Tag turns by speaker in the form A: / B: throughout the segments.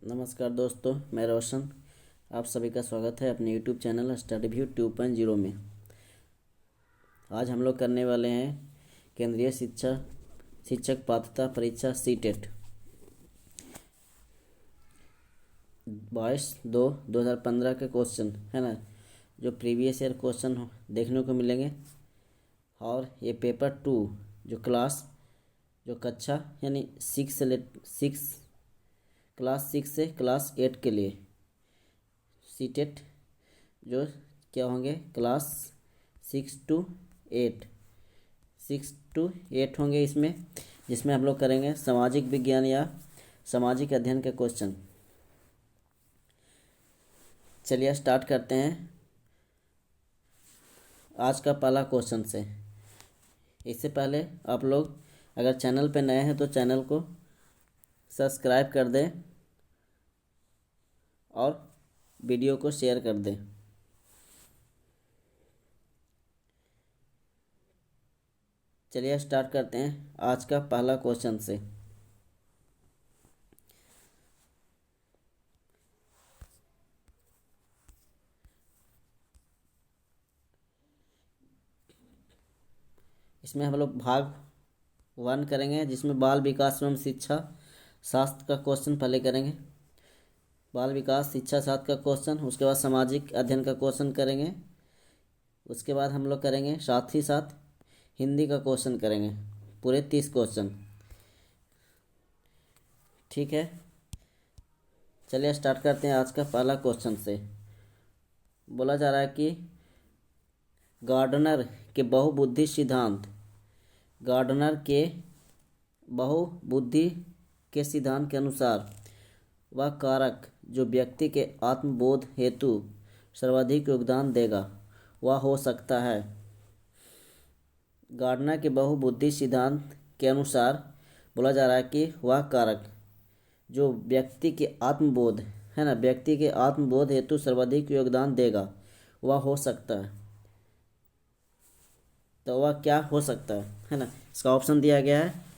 A: नमस्कार दोस्तों, मैं रोशन। आप सभी का स्वागत है अपने यूट्यूब चैनल स्टडी व्यू 2.0 में। आज हम लोग करने वाले हैं केंद्रीय शिक्षक पात्रता परीक्षा सीटेट 22/2/2015 के क्वेश्चन है ना, जो प्रीवियस ईयर क्वेश्चन देखने को मिलेंगे। और ये पेपर 2 जो कक्षा यानी क्लास 6 से क्लास 8 के लिए सीटेट जो क्या होंगे, क्लास 6 to 8 होंगे इसमें, जिसमें हम लोग करेंगे सामाजिक विज्ञान या सामाजिक अध्ययन के क्वेश्चन। चलिए स्टार्ट करते हैं आज का पहला क्वेश्चन से। इससे पहले आप लोग अगर चैनल पे नए हैं तो चैनल को सब्सक्राइब कर दें और वीडियो को शेयर कर दें। चलिए स्टार्ट करते हैं आज का पहला क्वेश्चन से। इसमें हम लोग भाग 1 करेंगे, जिसमें बाल विकास एवं शिक्षा शास्त्र का क्वेश्चन पहले करेंगे। बाल विकास शिक्षा शास्त्र का क्वेश्चन, उसके बाद सामाजिक अध्ययन का क्वेश्चन करेंगे। उसके बाद हम लोग करेंगे साथ ही साथ हिंदी का क्वेश्चन करेंगे, पूरे 30 क्वेश्चन। ठीक है, चलिए स्टार्ट करते हैं आज का पहला क्वेश्चन से। बोला जा रहा है कि गार्डनर के बहुबुद्धि सिद्धांत के अनुसार वह कारक जो व्यक्ति के आत्मबोध हेतु सर्वाधिक योगदान देगा वह हो सकता है। गार्डनर के बहुबुद्धि सिद्धांत के अनुसार बोला जा रहा है कि वह कारक जो व्यक्ति के आत्मबोध हेतु सर्वाधिक योगदान देगा वह हो सकता है। तो वह क्या हो सकता है ना, इसका ऑप्शन दिया गया है।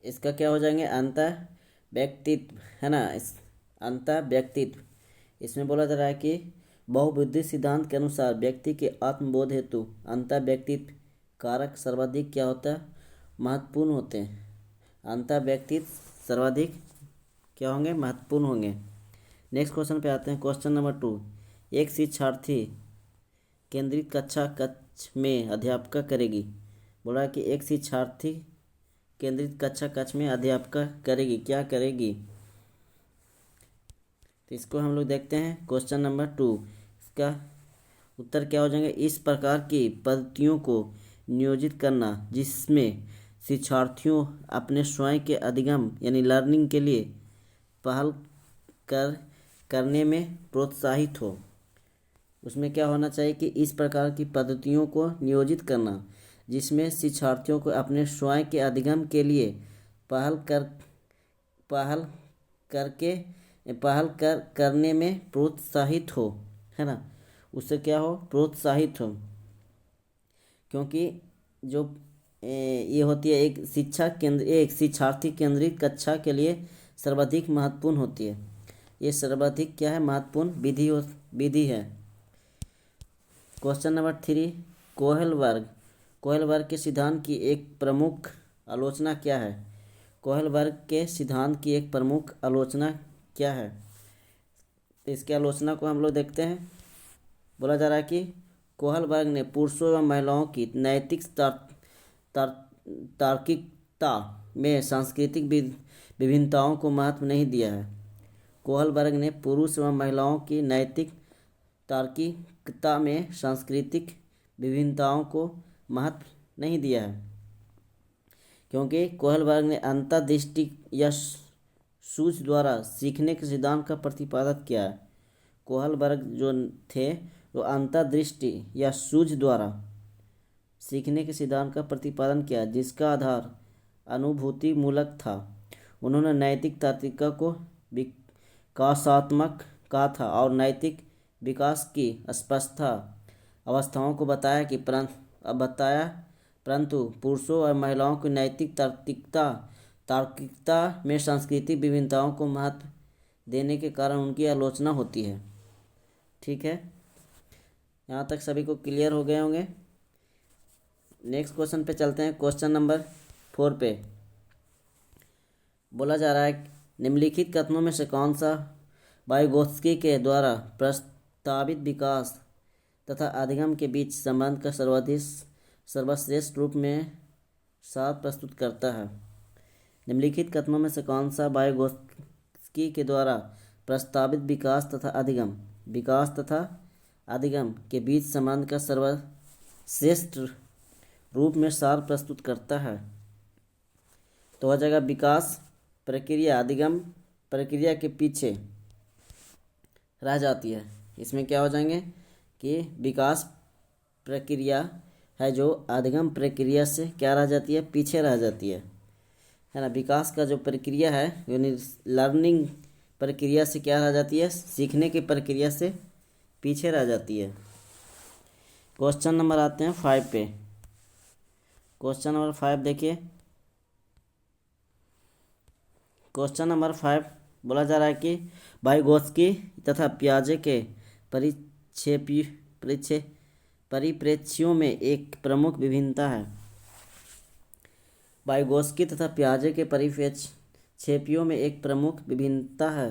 A: इसका क्या हो जाएंगे, अंतः व्यक्तित्व है ना, अंतः व्यक्तित्व। इसमें बोला जा रहा है कि बहुबुद्धि सिद्धांत के अनुसार व्यक्ति के आत्मबोध हेतु अंतः व्यक्तित्व कारक सर्वाधिक क्या होता है, महत्वपूर्ण होते हैं। अंतः व्यक्तित्व सर्वाधिक क्या होंगे, महत्वपूर्ण होंगे। नेक्स्ट क्वेश्चन पे आते हैं। क्वेश्चन नंबर 2, एक शिक्षार्थी केंद्रित कक्ष में अध्यापका करेगी। बोला है कि एक शिक्षार्थी केंद्रित कक्ष में अध्यापका करेगी, क्या करेगी। तो इसको हम लोग देखते हैं। क्वेश्चन नंबर 2, इसका उत्तर क्या हो जाएंगे, इस प्रकार की पद्धतियों को नियोजित करना जिसमें शिक्षार्थियों अपने स्वयं के अधिगम यानी लर्निंग के लिए पहल करने में प्रोत्साहित हो। उसमें क्या होना चाहिए कि इस प्रकार की पद्धतियों को नियोजित करना जिसमें शिक्षार्थियों को अपने स्वयं के अधिगम के लिए करने में प्रोत्साहित हो, है ना। उससे क्या हो, प्रोत्साहित हो। क्योंकि जो ये होती है एक शिक्षार्थी केंद्रित कक्षा के लिए सर्वाधिक महत्वपूर्ण होती है। ये सर्वाधिक क्या है, महत्वपूर्ण विधि है। क्वेश्चन नंबर 3, कोहलबर्ग के सिद्धांत की एक प्रमुख आलोचना क्या है। कोहलबर्ग के सिद्धांत की एक प्रमुख आलोचना क्या है। तो इसकी आलोचना को हम लोग देखते हैं। बोला जा रहा है कि कोहलबर्ग ने पुरुषों एवं महिलाओं की नैतिक तार्किकता में सांस्कृतिक विभिन्नताओं को महत्व नहीं दिया है। कोहलबर्ग ने पुरुष एवं महिलाओं की नैतिक तार्किकता में सांस्कृतिक विभिन्नताओं को महत्व नहीं दिया है, क्योंकि कोहलबर्ग ने अंतर्दृष्टि या सूझ द्वारा सीखने के सिद्धांत का प्रतिपादन किया है। कोहलबर्ग जो थे वो अंतर्दृष्टि या सूझ द्वारा सीखने के सिद्धांत का प्रतिपादन किया, जिसका आधार अनुभूति मूलक था। उन्होंने नैतिक तार्किकता को विकासात्मक कहा था और नैतिक विकास की स्पष्ट अवस्थाओं को बताया, परंतु पुरुषों और महिलाओं की नैतिक तार्किकता तार्किकता में सांस्कृतिक विभिन्नताओं को महत्व देने के कारण उनकी आलोचना होती है। ठीक है, यहाँ तक सभी को क्लियर हो गए होंगे। नेक्स्ट क्वेश्चन पे चलते हैं। क्वेश्चन नंबर 4 पे बोला जा रहा है, निम्नलिखित कथनों में से कौन सा वाइगोत्स्की के द्वारा प्रस्तावित विकास तथा अधिगम के बीच संबंध का सर्वश्रेष्ठ रूप में सार प्रस्तुत करता है। निम्नलिखित कथनों में से कौन सा वाइगोत्स्की के द्वारा प्रस्तावित विकास तथा अधिगम के बीच संबंध का सर्वश्रेष्ठ रूप में सार प्रस्तुत करता है? तो हो जाएगा विकास प्रक्रिया अधिगम प्रक्रिया के पीछे रह जाती है। इसमें क्या हो जाएंगे कि विकास प्रक्रिया है जो अधिगम प्रक्रिया से क्या रह जाती है, पीछे रह जाती है ना। विकास का जो प्रक्रिया है यानी लर्निंग प्रक्रिया से क्या रह जाती है, सीखने की प्रक्रिया से पीछे रह जाती है। क्वेश्चन नंबर आते हैं 5 पे। क्वेश्चन नंबर 5 देखिए। क्वेश्चन नंबर 5 बोला जा रहा है कि वाइगोत्स्की तथा पियाजे के परिप्रेक्ष्यों में एक प्रमुख विभिन्नता है। वाइगोत्स्की तथा पियाजे के परिप्रेक्ष्यों में एक प्रमुख विभिन्नता है।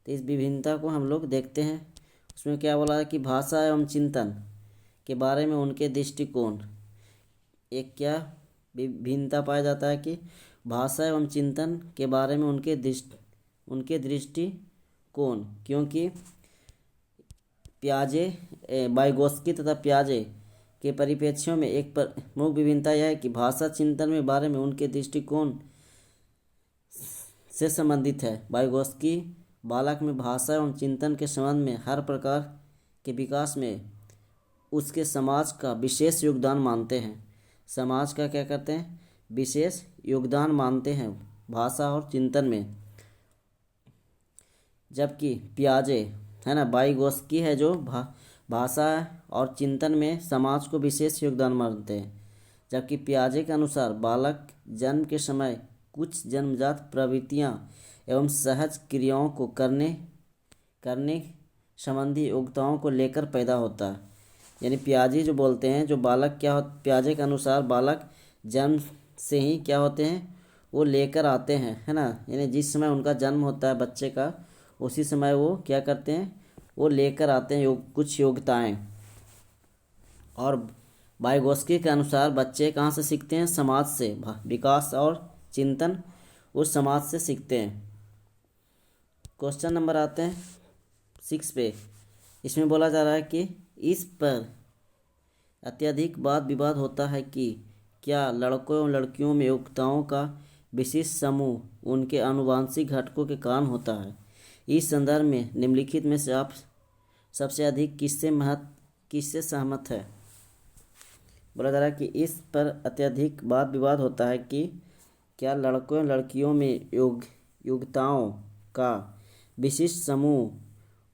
A: तो इस विभिन्नता को हम लोग देखते हैं। उसमें क्या बोला है कि भाषा एवं चिंतन के बारे में उनके दृष्टिकोण। एक क्या विभिन्नता पाया जाता है कि भाषा एवं चिंतन के बारे में उनके दृष्टिकोण, क्योंकि वाइगोत्स्की तथा पियाजे के परिप्रेक्ष्यों में एक प्रमुख विभिन्नता यह है कि भाषा चिंतन में बारे में उनके दृष्टिकोण से संबंधित है। वाइगोत्स्की बालक में भाषा एवं चिंतन के संबंध में हर प्रकार के विकास में उसके समाज का विशेष योगदान मानते हैं। समाज का क्या करते हैं, विशेष योगदान मानते हैं भाषा और चिंतन में। जबकि पियाजे है ना, वाइगोत्स्की है जो भाषा और चिंतन में समाज को विशेष योगदान मानते हैं। जबकि पियाजे के अनुसार बालक जन्म के समय कुछ जन्मजात प्रवृत्तियां एवं सहज क्रियाओं को करने संबंधी योग्यताओं को लेकर पैदा होता है। यानी पियाजे जो बोलते हैं, जो बालक पियाजे के अनुसार बालक जन्म से ही क्या होते हैं, वो लेकर आते हैं, है ना। यानी जिस समय उनका जन्म होता है बच्चे का, उसी समय वो क्या करते हैं, वो लेकर आते हैं कुछ योग्यताएं। और वाइगोत्स्की के अनुसार बच्चे कहाँ से सीखते हैं, समाज से। विकास और चिंतन उस समाज से सीखते हैं। क्वेश्चन नंबर आते हैं 6 पे। इसमें बोला जा रहा है कि इस पर अत्यधिक वाद विवाद होता है कि क्या लड़कों एवं लड़कियों में योग्यताओं का विशिष्ट समूह उनके आनुवंशिक घटकों के कारण होता है। इस संदर्भ में निम्नलिखित में से आप सबसे अधिक किससे सहमत है? बोला जा रहा है कि इस पर अत्यधिक वाद विवाद होता है कि क्या लड़कों एवं लड़कियों में योग्यताओं का विशिष्ट समूह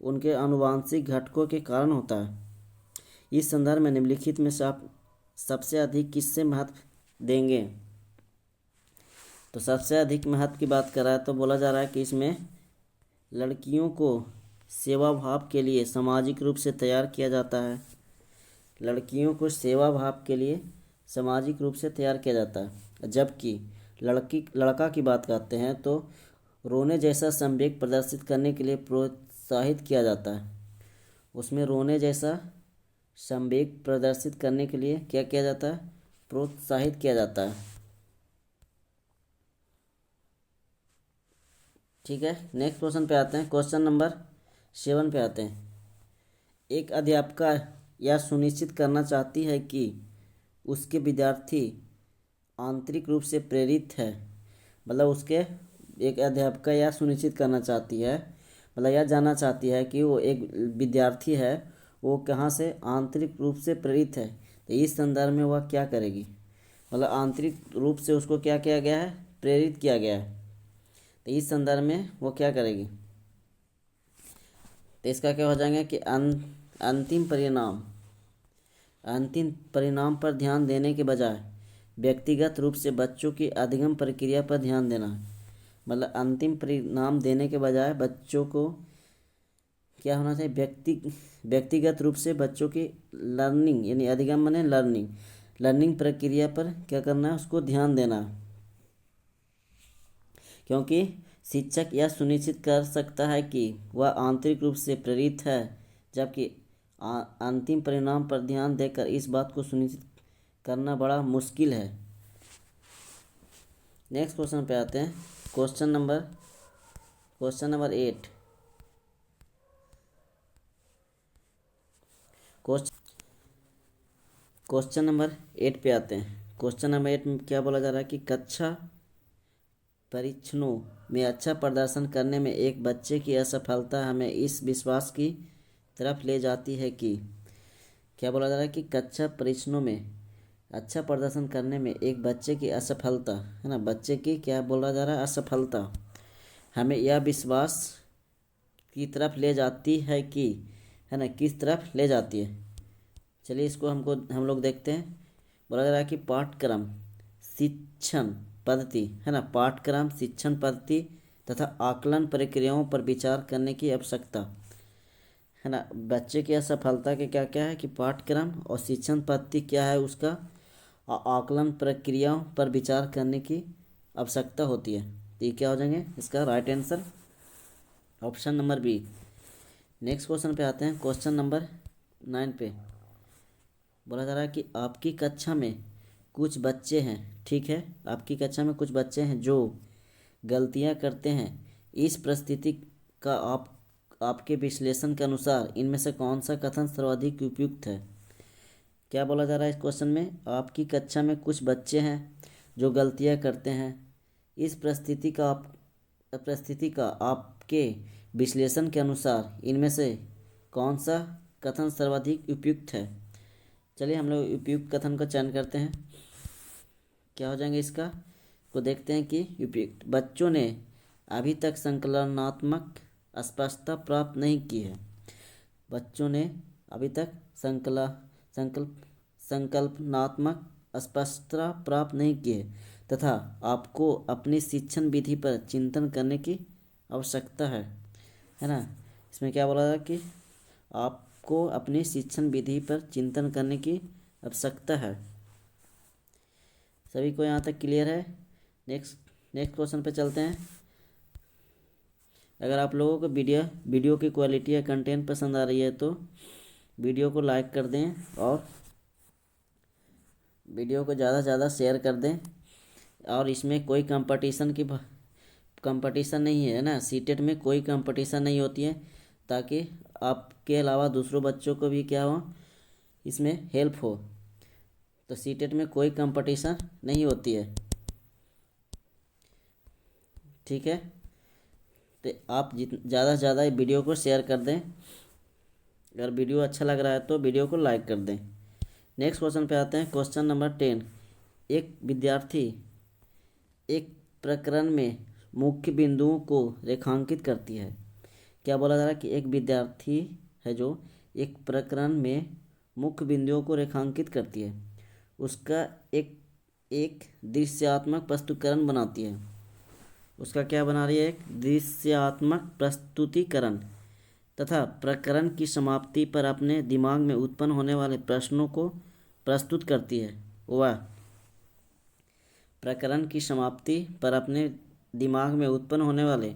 A: उनके आनुवंशिक घटकों के कारण होता है। इस संदर्भ में निम्नलिखित में से आप सबसे अधिक किससे महत्व देंगे? तो सबसे अधिक महत्व की बात कर रहा है तो बोला जा रहा है कि इसमें लड़कियों को सेवा भाव के लिए सामाजिक रूप से तैयार किया जाता है। लड़कियों को सेवा भाव के लिए सामाजिक रूप से तैयार किया जाता है। जबकि लड़का की बात करते हैं तो रोने जैसा संवेग प्रदर्शित करने के लिए प्रोत्साहित किया जाता है। उसमें रोने जैसा संवेग प्रदर्शित करने के लिए क्या किया जाता है, प्रोत्साहित किया जाता है। ठीक है, नेक्स्ट क्वेश्चन पे आते हैं। क्वेश्चन नंबर 7 पे आते हैं। एक अध्यापिका यह सुनिश्चित करना चाहती है कि उसके विद्यार्थी आंतरिक रूप से प्रेरित है। मतलब उसके एक अध्यापिका यह सुनिश्चित करना चाहती है, मतलब यह जानना चाहती है कि वो एक विद्यार्थी है वो कहाँ से आंतरिक रूप से प्रेरित है। तो इस संदर्भ में वह क्या करेगी, मतलब आंतरिक रूप से उसको क्या किया गया है, प्रेरित किया गया है। तो इस संदर्भ में वो क्या करेगी, तो इसका क्या हो जाएगा कि अंतिम परिणाम पर ध्यान देने के बजाय व्यक्तिगत रूप से बच्चों की अधिगम प्रक्रिया पर ध्यान देना। मतलब अंतिम परिणाम देने के बजाय बच्चों को क्या होना चाहिए, व्यक्तिगत रूप से बच्चों की लर्निंग यानी अधिगम माने लर्निंग प्रक्रिया पर क्या करना है, उसको ध्यान देना। क्योंकि शिक्षक यह सुनिश्चित कर सकता है कि वह आंतरिक रूप से प्रेरित है, जबकि अंतिम परिणाम पर ध्यान देकर इस बात को सुनिश्चित करना बड़ा मुश्किल है। नेक्स्ट क्वेश्चन पे आते हैं। Question number 8। क्वेश्चन नंबर 8 पे आते हैं। क्वेश्चन नंबर 8 में क्या बोला जा रहा है कि कक्षा परीक्षणों में अच्छा प्रदर्शन करने में एक बच्चे की असफलता हमें इस विश्वास की तरफ ले जाती है कि, क्या बोला जा रहा है कि कक्षा परीक्षणों में अच्छा प्रदर्शन करने में एक बच्चे की असफलता, है ना, बच्चे की क्या बोला जा रहा है, असफलता हमें यह विश्वास की तरफ ले जाती है कि, है ना, किस तरफ ले जाती है। चलिए इसको हम लोग देखते हैं। बोला जा रहा है कि पाठ्यक्रम शिक्षण पद्धति, है ना, पाठ्यक्रम शिक्षण पद्धति तथा आकलन प्रक्रियाओं पर विचार करने की आवश्यकता, है ना। बच्चे की असफलता के क्या क्या है कि पाठ्यक्रम और शिक्षण पद्धति क्या है उसका, आकलन प्रक्रियाओं पर विचार करने की आवश्यकता होती है। तो ये क्या हो जाएंगे, इसका right answer option number B. Next question पे आते हैं। क्वेश्चन नंबर 9 पे बोला जा रहा है कि आपकी कक्षा में कुछ बच्चे हैं, ठीक है, आपकी कक्षा में कुछ बच्चे हैं जो गलतियां करते हैं। इस परिस्थिति का आपके विश्लेषण के अनुसार इनमें से कौन सा कथन सर्वाधिक उपयुक्त है। क्या बोला जा रहा है इस क्वेश्चन में, आपकी कक्षा में कुछ बच्चे हैं जो गलतियां करते हैं। इस परिस्थिति का आपके विश्लेषण के अनुसार इनमें से कौन सा कथन सर्वाधिक उपयुक्त है। चलिए हम लोग उपयुक्त कथन का चयन करते हैं। क्या हो जाएंगे इसका, को देखते हैं कि उपयुक्त बच्चों ने अभी तक संकलनात्मक स्पष्टता प्राप्त नहीं की है। बच्चों ने अभी तक संकल्पनात्मक स्पष्टता प्राप्त नहीं की है तथा आपको अपनी शिक्षण विधि पर चिंतन करने की आवश्यकता है ना। इसमें क्या बोला था कि आपको अपनी शिक्षण विधि पर चिंतन करने की आवश्यकता है। सभी को यहाँ तक क्लियर है। नेक्स्ट क्वेश्चन पे चलते हैं। अगर आप लोगों को वीडियो की क्वालिटी या कंटेंट पसंद आ रही है तो वीडियो को लाइक कर दें और वीडियो को ज़्यादा से ज़्यादा शेयर कर दें। और इसमें कोई कंपटीशन नहीं है ना, सीटेट में कोई कंपटीशन नहीं होती है, ताकि आपके अलावा दूसरों बच्चों को भी क्या हो, इसमें हेल्प हो। तो सीटेट में कोई कंपटीशन नहीं होती है, ठीक है। तो आप ज़्यादा से ज़्यादा वीडियो को शेयर कर दें। अगर वीडियो अच्छा लग रहा है तो वीडियो को लाइक कर दें। नेक्स्ट क्वेश्चन पे आते हैं। Question number 10। एक विद्यार्थी एक प्रकरण में मुख्य बिंदुओं को रेखांकित करती है। क्या बोला जा रहा है कि एक विद्यार्थी है जो एक प्रकरण में मुख्य बिंदुओं को रेखांकित करती है, उसका एक दृश्यात्मक प्रस्तुतिकरण बनाती है। उसका क्या बना रही है, एक दृश्यात्मक प्रस्तुतिकरण तथा प्रकरण की समाप्ति पर अपने दिमाग में उत्पन्न होने वाले प्रश्नों को प्रस्तुत करती है। वह प्रकरण की समाप्ति पर अपने दिमाग में उत्पन्न होने वाले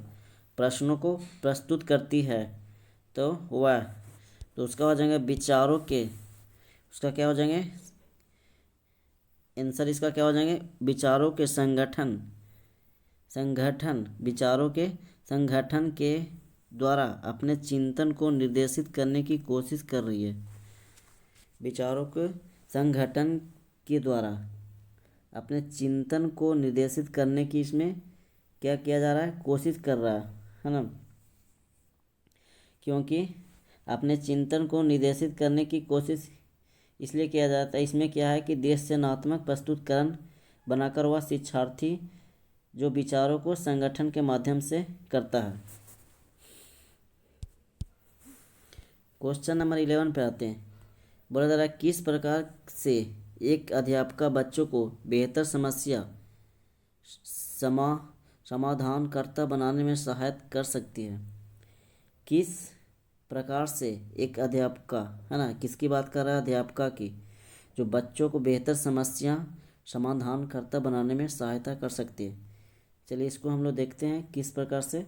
A: प्रश्नों को प्रस्तुत करती है। तो उसका हो जाएंगे विचारों के, उसका क्या हो जाएंगे आंसर, इसका क्या हो जाएंगे विचारों के विचारों के संगठन के द्वारा अपने चिंतन को निर्देशित करने की कोशिश कर रही है। विचारों के संगठन के द्वारा अपने चिंतन को निर्देशित करने की इसमें क्या किया जा रहा है, कोशिश कर रहा है ना। क्योंकि अपने चिंतन को निर्देशित करने की कोशिश इसलिए किया जाता है, इसमें क्या है कि दृश्यात्मक प्रस्तुतिकरण बनाकर वह शिक्षार्थी जो विचारों को संगठन के माध्यम से करता है। क्वेश्चन नंबर 11 पे आते हैं। बोला जा रहा है किस प्रकार से एक अध्यापिका बच्चों को बेहतर समस्या समा समाधानकर्ता बनाने में सहायता कर सकती है। किस प्रकार से एक अध्यापिका, है ना, किसकी बात कर रहा है? अध्यापिका की, जो बच्चों को बेहतर समस्या समाधानकर्ता बनाने में सहायता कर सकती है। चलिए इसको हम लोग देखते हैं किस प्रकार से।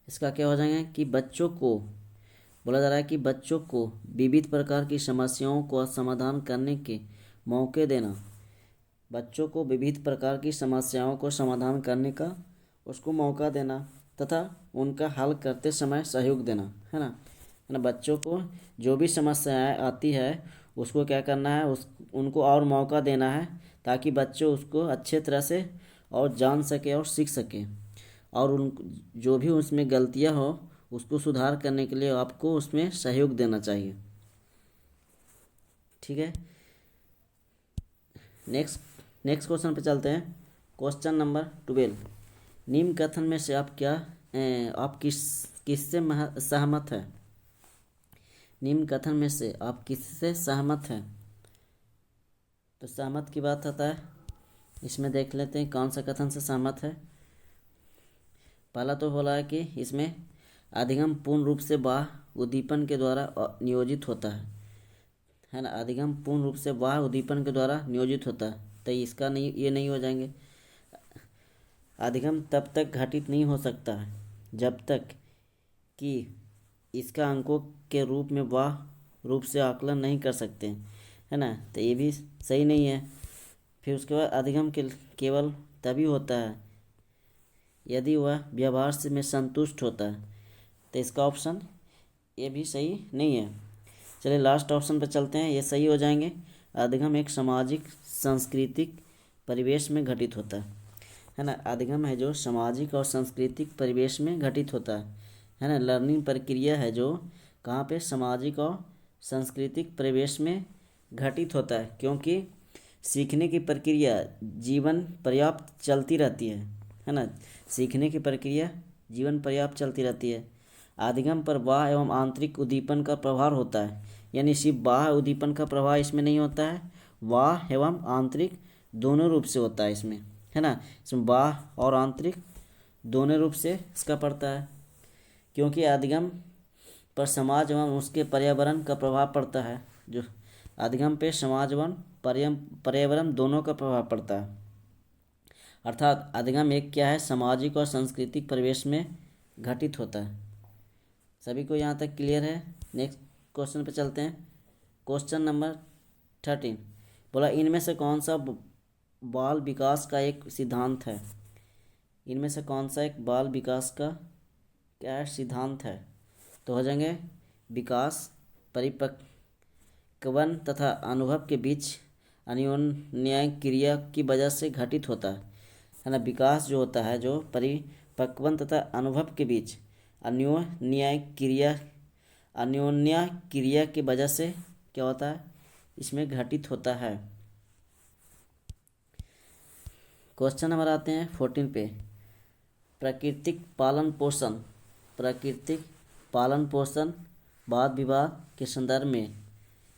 A: इसका क्या हो जाएगा कि बच्चों को बोला जा रहा है कि बच्चों को विविध प्रकार की समस्याओं को समाधान करने के मौके देना। बच्चों को विविध प्रकार की समस्याओं को समाधान करने का उसको मौका देना तथा उनका हल करते समय सहयोग देना, है ना। बच्चों को जो भी समस्याएं आती है उसको क्या करना है, उनको और मौका देना है ताकि बच्चे उसको अच्छे तरह से और जान सके और सीख सके, और उन जो भी उसमें गलतियां हो उसको सुधार करने के लिए आपको उसमें सहयोग देना चाहिए। ठीक है, नेक्स्ट क्वेश्चन पे चलते हैं। Question number 12। निम्न कथन में से आप किससे सहमत है? निम्न कथन में से आप किससे सहमत हैं? तो सहमत की बात आता है, इसमें देख लेते हैं कौन सा कथन से सहमत है। पहला तो बोला है कि इसमें अधिगम पूर्ण रूप से बाह्य उद्दीपन के द्वारा नियोजित होता है ना। अधिगम पूर्ण रूप से बाह्य उद्दीपन के द्वारा नियोजित होता है, तो इसका नहीं, ये नहीं हो जाएंगे। अधिगम तब तक घटित नहीं हो सकता है जब तक कि इसका अंकों के रूप में बाह्य रूप से आकलन नहीं कर सकते, है ना, तो ये भी सही नहीं है। फिर उसके बाद अधिगम केवल तभी होता है यदि वह व्यवहार से में संतुष्ट होता है, तो इसका ऑप्शन ये भी सही नहीं है। चलिए लास्ट ऑप्शन पर चलते हैं, ये सही हो जाएंगे। अधिगम एक सामाजिक सांस्कृतिक परिवेश में घटित होता है ना। अधिगम है जो सामाजिक और सांस्कृतिक परिवेश में घटित होता है ना। लर्निंग प्रक्रिया है जो कहाँ पे, सामाजिक और सांस्कृतिक परिवेश में घटित होता है, क्योंकि सीखने की प्रक्रिया जीवन पर्याप्त चलती रहती है ना। सीखने की प्रक्रिया जीवन पर्याप्त चलती रहती है। अधिगम पर बाह्य एवं आंतरिक उद्दीपन का प्रभाव होता है, यानी सिर्फ बाह्य उद्दीपन का प्रभाव इसमें नहीं होता है, बाह्य एवं आंतरिक दोनों रूप से होता है इसमें, है ना। इसमें बाह्य और आंतरिक दोनों रूप से इसका पड़ता है, क्योंकि अधिगम पर समाज एवं उसके पर्यावरण का प्रभाव पड़ता है। जो अधिगम पे समाज एवं पर्यावरण दोनों का प्रभाव पड़ता है, अर्थात अधिगम एक क्या है, सामाजिक और सांस्कृतिक परिवेश में घटित होता है। सभी को यहाँ तक क्लियर है? नेक्स्ट क्वेश्चन पे चलते हैं। क्वेश्चन नंबर 13 बोला, इनमें से कौन सा बाल विकास का एक सिद्धांत है? इनमें से कौन सा एक बाल विकास का क्या सिद्धांत है? तो हो जाएंगे विकास परिपक्वन तथा अनुभव के बीच अन्योन्याय क्रिया की वजह से घटित होता है ना। विकास जो होता है, जो परिपक्वन तथा अनुभव के बीच अन्योन्याय क्रिया की वजह से क्या होता है, इसमें घटित होता है। क्वेश्चन नंबर आते हैं 14 पे। प्राकृतिक पालन पोषण वाद विवाद के संदर्भ में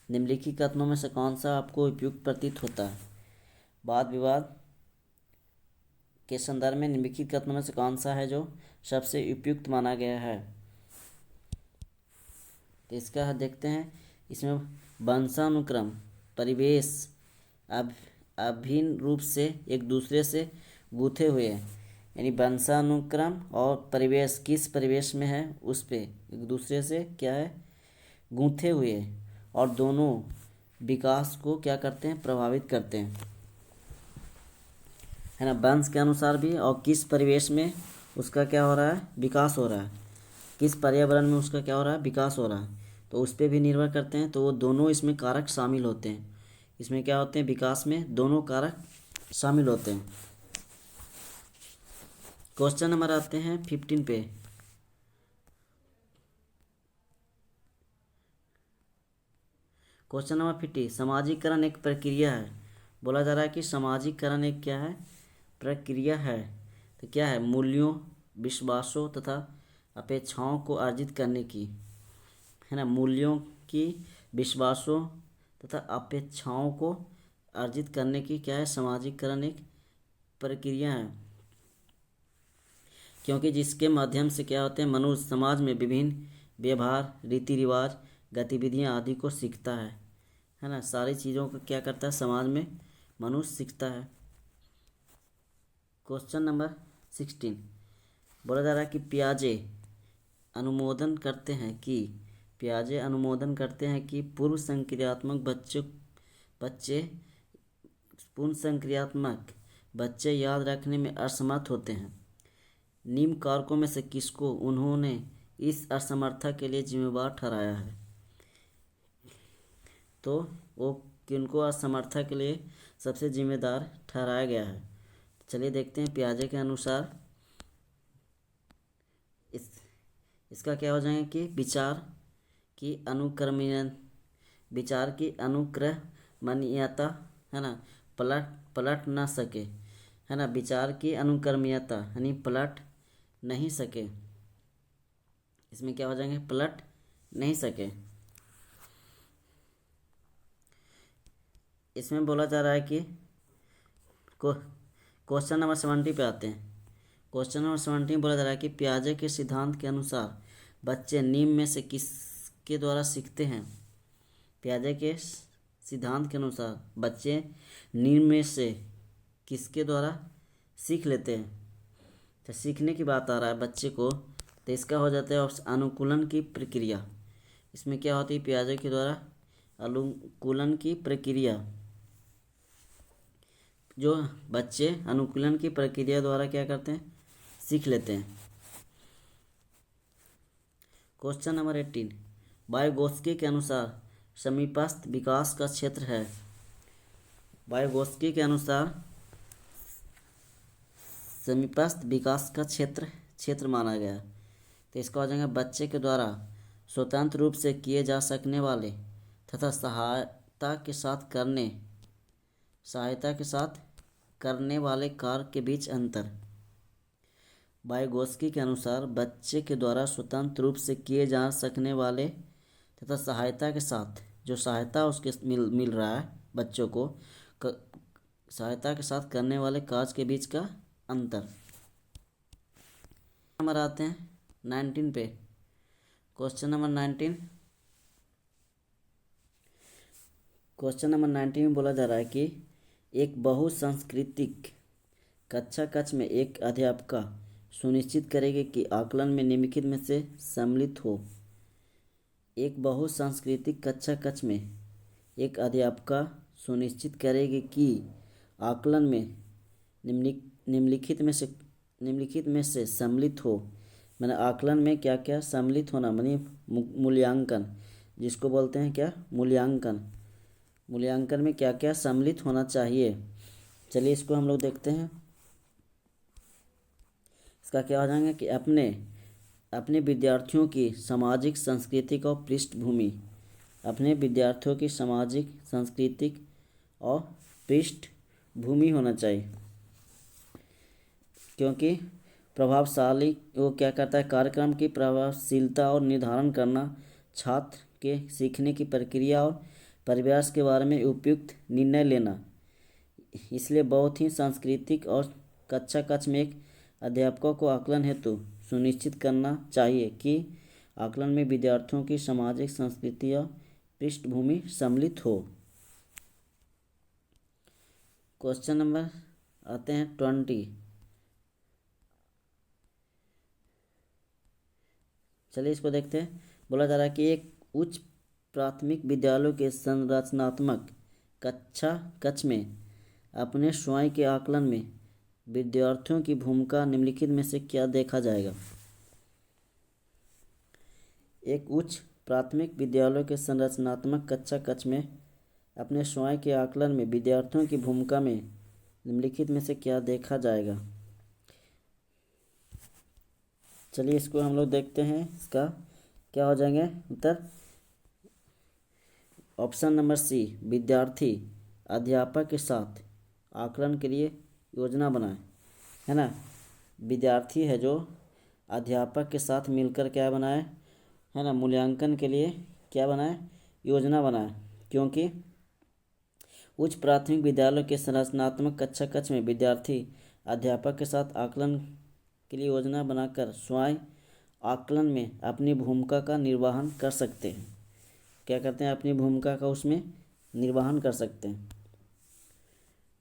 A: निम्नलिखित कथनों में से कौन सा आपको उपयुक्त प्रतीत होता है? वाद विवाद के संदर्भ में निम्नलिखित कथनों में से कौन सा है जो सबसे उपयुक्त माना गया है? तो इसका देखते हैं। इसमें वंशानुक्रम, परिवेश अभिन्न रूप से एक दूसरे से गूथे हुए हैं, यानी वंशानुक्रम और परिवेश किस परिवेश में है उस पे एक दूसरे से क्या है, गूंथे हुए हैं, और दोनों विकास को क्या करते हैं, प्रभावित करते हैं, है ना। वंश के अनुसार भी और किस परिवेश में उसका क्या हो रहा है, विकास हो रहा है, किस पर्यावरण में उसका क्या हो रहा है, विकास हो रहा है, तो उस पर भी निर्भर करते हैं। तो वो दोनों इसमें कारक शामिल होते हैं। इसमें क्या होते हैं, विकास में दोनों कारक शामिल होते हैं। क्वेश्चन नंबर आते हैं 15 पे। क्वेश्चन नंबर 50, सामाजिकरण एक प्रक्रिया है। बोला जा रहा है कि सामाजिकरण एक क्या है, प्रक्रिया है। तो क्या है, मूल्यों, विश्वासों तथा अपेक्षाओं को अर्जित करने की, है ना, मूल्यों की, विश्वासों तथा अपेक्षाओं को अर्जित करने की क्या है, सामाजिकरण एक प्रक्रिया है, क्योंकि जिसके माध्यम से क्या होते हैं, मनुष्य समाज में विभिन्न व्यवहार, रीति रिवाज, गतिविधियाँ आदि को सीखता है ना। सारी चीज़ों को क्या करता है, समाज में मनुष्य सीखता है। क्वेश्चन नंबर 16 बोला जा रहा है कि पियाजे अनुमोदन करते हैं कि पूर्व संक्रियात्मक बच्चे याद रखने में असमर्थ होते हैं। निम्न कारकों में से किसको उन्होंने इस असमर्थता के लिए जिम्मेवार ठहराया है। तो वो किनको असमर्थता के लिए सबसे जिम्मेदार ठहराया गया है। चलिए देखते हैं पियाजे के अनुसार इसका क्या हो जाएगा कि विचार की अनुक्रमणीयता, है ना, पलट ना सके, है ना, विचार की अनुक्रमणीयता यानी पलट नहीं सके, इसमें क्या हो जाएंगे, पलट नहीं सके। इसमें बोला जा रहा है कि क्वेश्चन नंबर 70 पे आते हैं। क्वेश्चन नंबर 70 बोला जा रहा है कि पियाजे के सिद्धांत के अनुसार बच्चे निम्न में से किसके द्वारा सीखते हैं। पियाजे के सिद्धांत के अनुसार बच्चे निम्न में से किसके द्वारा सीख लेते हैं। तो सीखने की बात आ रहा है बच्चे को, तो इसका हो जाता है अनुकूलन की प्रक्रिया। इसमें क्या होती है, पियाजे के द्वारा अनुकूलन की प्रक्रिया, जो बच्चे अनुकूलन की प्रक्रिया द्वारा क्या करते हैं, सीख लेते हैं। क्वेश्चन नंबर 18 वाइगोत्स्की के अनुसार समीपस्थ विकास का क्षेत्र है। वाइगोत्स्की के अनुसार समीपस्थ विकास का क्षेत्र माना गया। तो इसका हो जाएगा बच्चे के द्वारा स्वतंत्र रूप से किए जा सकने वाले तथा सहायता के साथ करने वाले कार्य के बीच अंतर। वाइगोत्स्की के अनुसार बच्चे के द्वारा स्वतंत्र रूप से किए जा सकने वाले तथा सहायता के साथ, जो सहायता उसके मिल रहा है बच्चों को, सहायता के साथ करने वाले कार्य के बीच का अंतर। नंबर आते हैं 19 पे। क्वेश्चन नंबर 19 में बोला जा रहा है कि एक बहुसांस्कृतिक कक्षा कक्ष में एक अध्यापिका सुनिश्चित करेगी कि आकलन में निम्नलिखित में से सम्मिलित हो। एक बहुसांस्कृतिक कक्षा कक्ष में एक अध्यापिका सुनिश्चित करेगी कि आकलन में निम्नलिखित में से सम्मिलित हो। मैंने आकलन में क्या क्या सम्मिलित होना, मानी मूल्यांकन, जिसको बोलते हैं क्या, मूल्यांकन में क्या क्या सम्मिलित होना चाहिए। चलिए इसको हम लोग देखते हैं। इसका क्या हो जाएगा कि अपने विद्यार्थियों की सामाजिक सांस्कृतिक और पृष्ठभूमि, अपने विद्यार्थियों की सामाजिक सांस्कृतिक और पृष्ठभूमि होना चाहिए, क्योंकि प्रभावशाली वो क्या करता है, कार्यक्रम की प्रभावशीलता और निर्धारण करना, छात्र के सीखने की प्रक्रिया और परिवेश के बारे में उपयुक्त निर्णय लेना। इसलिए बहुत ही सांस्कृतिक और कक्षा कक्ष में एक अध्यापकों को आकलन हेतु सुनिश्चित करना चाहिए कि आकलन में विद्यार्थियों की सामाजिक संस्कृति और पृष्ठभूमि सम्मिलित हो। क्वेश्चन नंबर आते हैं 20। चलिए इसको देखते हैं। बोला जा रहा है कि एक उच्च प्राथमिक विद्यालयों के संरचनात्मक कक्षा कक्ष में अपने स्वयं के आकलन में विद्यार्थियों की भूमिका निम्नलिखित में से क्या देखा जाएगा। एक उच्च प्राथमिक विद्यालयों के संरचनात्मक कक्षा कक्ष में अपने स्वयं के आकलन में विद्यार्थियों की भूमिका में निम्नलिखित में से क्या देखा जाएगा। चलिए इसको हम लोग देखते हैं। इसका क्या हो जाएंगे उत्तर। ऑप्शन नंबर सी, विद्यार्थी अध्यापक के साथ आकलन के लिए योजना बनाए, है ना। विद्यार्थी है जो अध्यापक के साथ मिलकर क्या बनाए, है ना, मूल्यांकन के लिए क्या बनाए, योजना बनाए। क्योंकि उच्च प्राथमिक विद्यालयों के संरचनात्मक कक्षा कक्ष में विद्यार्थी अध्यापक के साथ आकलन के लिए योजना बनाकर स्वयं आकलन में अपनी भूमिका का निर्वहन कर सकते हैं। क्या करते हैं, अपनी भूमिका का उसमें निर्वहन कर सकते हैं।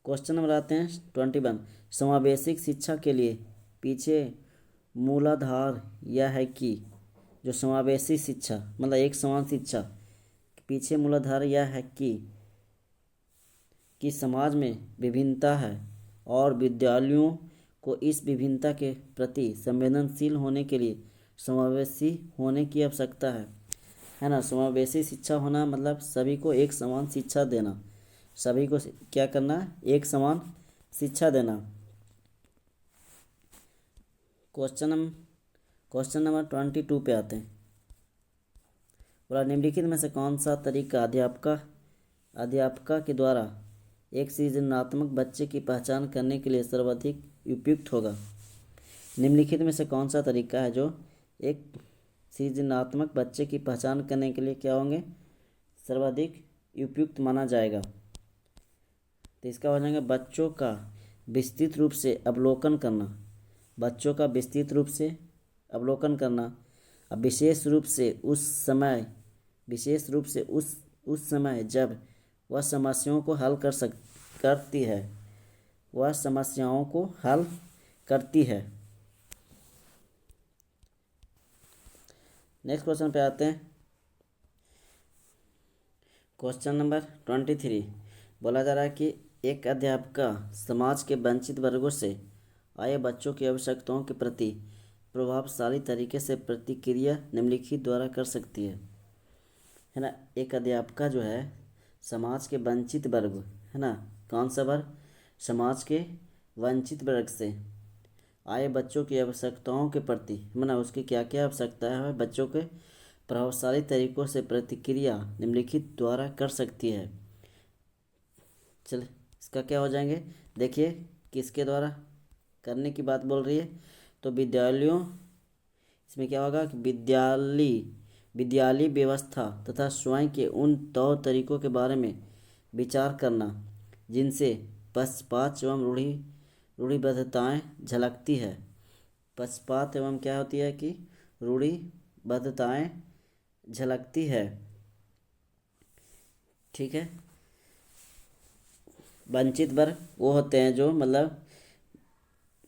A: क्वेश्चन नंबर आते हैं 21। समावेशिक शिक्षा के लिए पीछे मूलाधार यह है कि जो समावेशी शिक्षा मतलब एक समान शिक्षा पीछे मूलाधार यह है कि समाज में विभिन्नता है और विद्यालयों को इस विभिन्नता के प्रति संवेदनशील होने के लिए समावेशी होने की आवश्यकता है ना। समावेशी शिक्षा होना मतलब सभी को एक समान शिक्षा देना, सभी को क्या करना, एक समान शिक्षा देना। क्वेश्चन नंबर 22 पे आते हैं। बोला निम्नलिखित में से कौन सा तरीका अध्यापका के द्वारा एक सृजनात्मक बच्चे की पहचान करने के लिए सर्वाधिक उपयुक्त होगा। निम्नलिखित में से कौन सा तरीका है जो एक सृजनात्मक बच्चे की पहचान करने के लिए क्या होंगे, सर्वाधिक उपयुक्त माना जाएगा। तो इसका हो जाएगा बच्चों का विस्तृत रूप से अवलोकन करना, बच्चों का विस्तृत रूप से अवलोकन करना। अब विशेष रूप से उस समय जब वह समस्याओं को हल करती है, वह समस्याओं को हल करती है। नेक्स्ट क्वेश्चन पे आते हैं। क्वेश्चन नंबर 23 बोला जा रहा है कि एक अध्यापिका समाज के वंचित वर्गों से आए बच्चों की आवश्यकताओं के प्रति प्रभावशाली तरीके से प्रतिक्रिया निम्नलिखित द्वारा कर सकती है ना। एक अध्यापिका जो है समाज के वंचित वर्ग, है ना, कौन सा वर्ग, समाज के वंचित वर्ग से आए बच्चों की आवश्यकताओं के प्रति माना उसकी क्या क्या आवश्यकता है, बच्चों के प्रभावशाली तरीकों से प्रतिक्रिया निम्नलिखित द्वारा कर सकती है। चल इसका क्या हो जाएंगे, देखिए किसके द्वारा करने की बात बोल रही है, तो विद्यालयों, इसमें क्या होगा कि विद्यालय व्यवस्था तथा स्वयं के उन तौर तरीकों के बारे में विचार करना जिनसे पक्षपात एवं रूढ़िबद्धताएं झलकती है। पक्षपात एवं क्या होती है कि रूढ़िबद्धताएं झलकती है। ठीक है, वंचित वर्ग वो होते हैं जो मतलब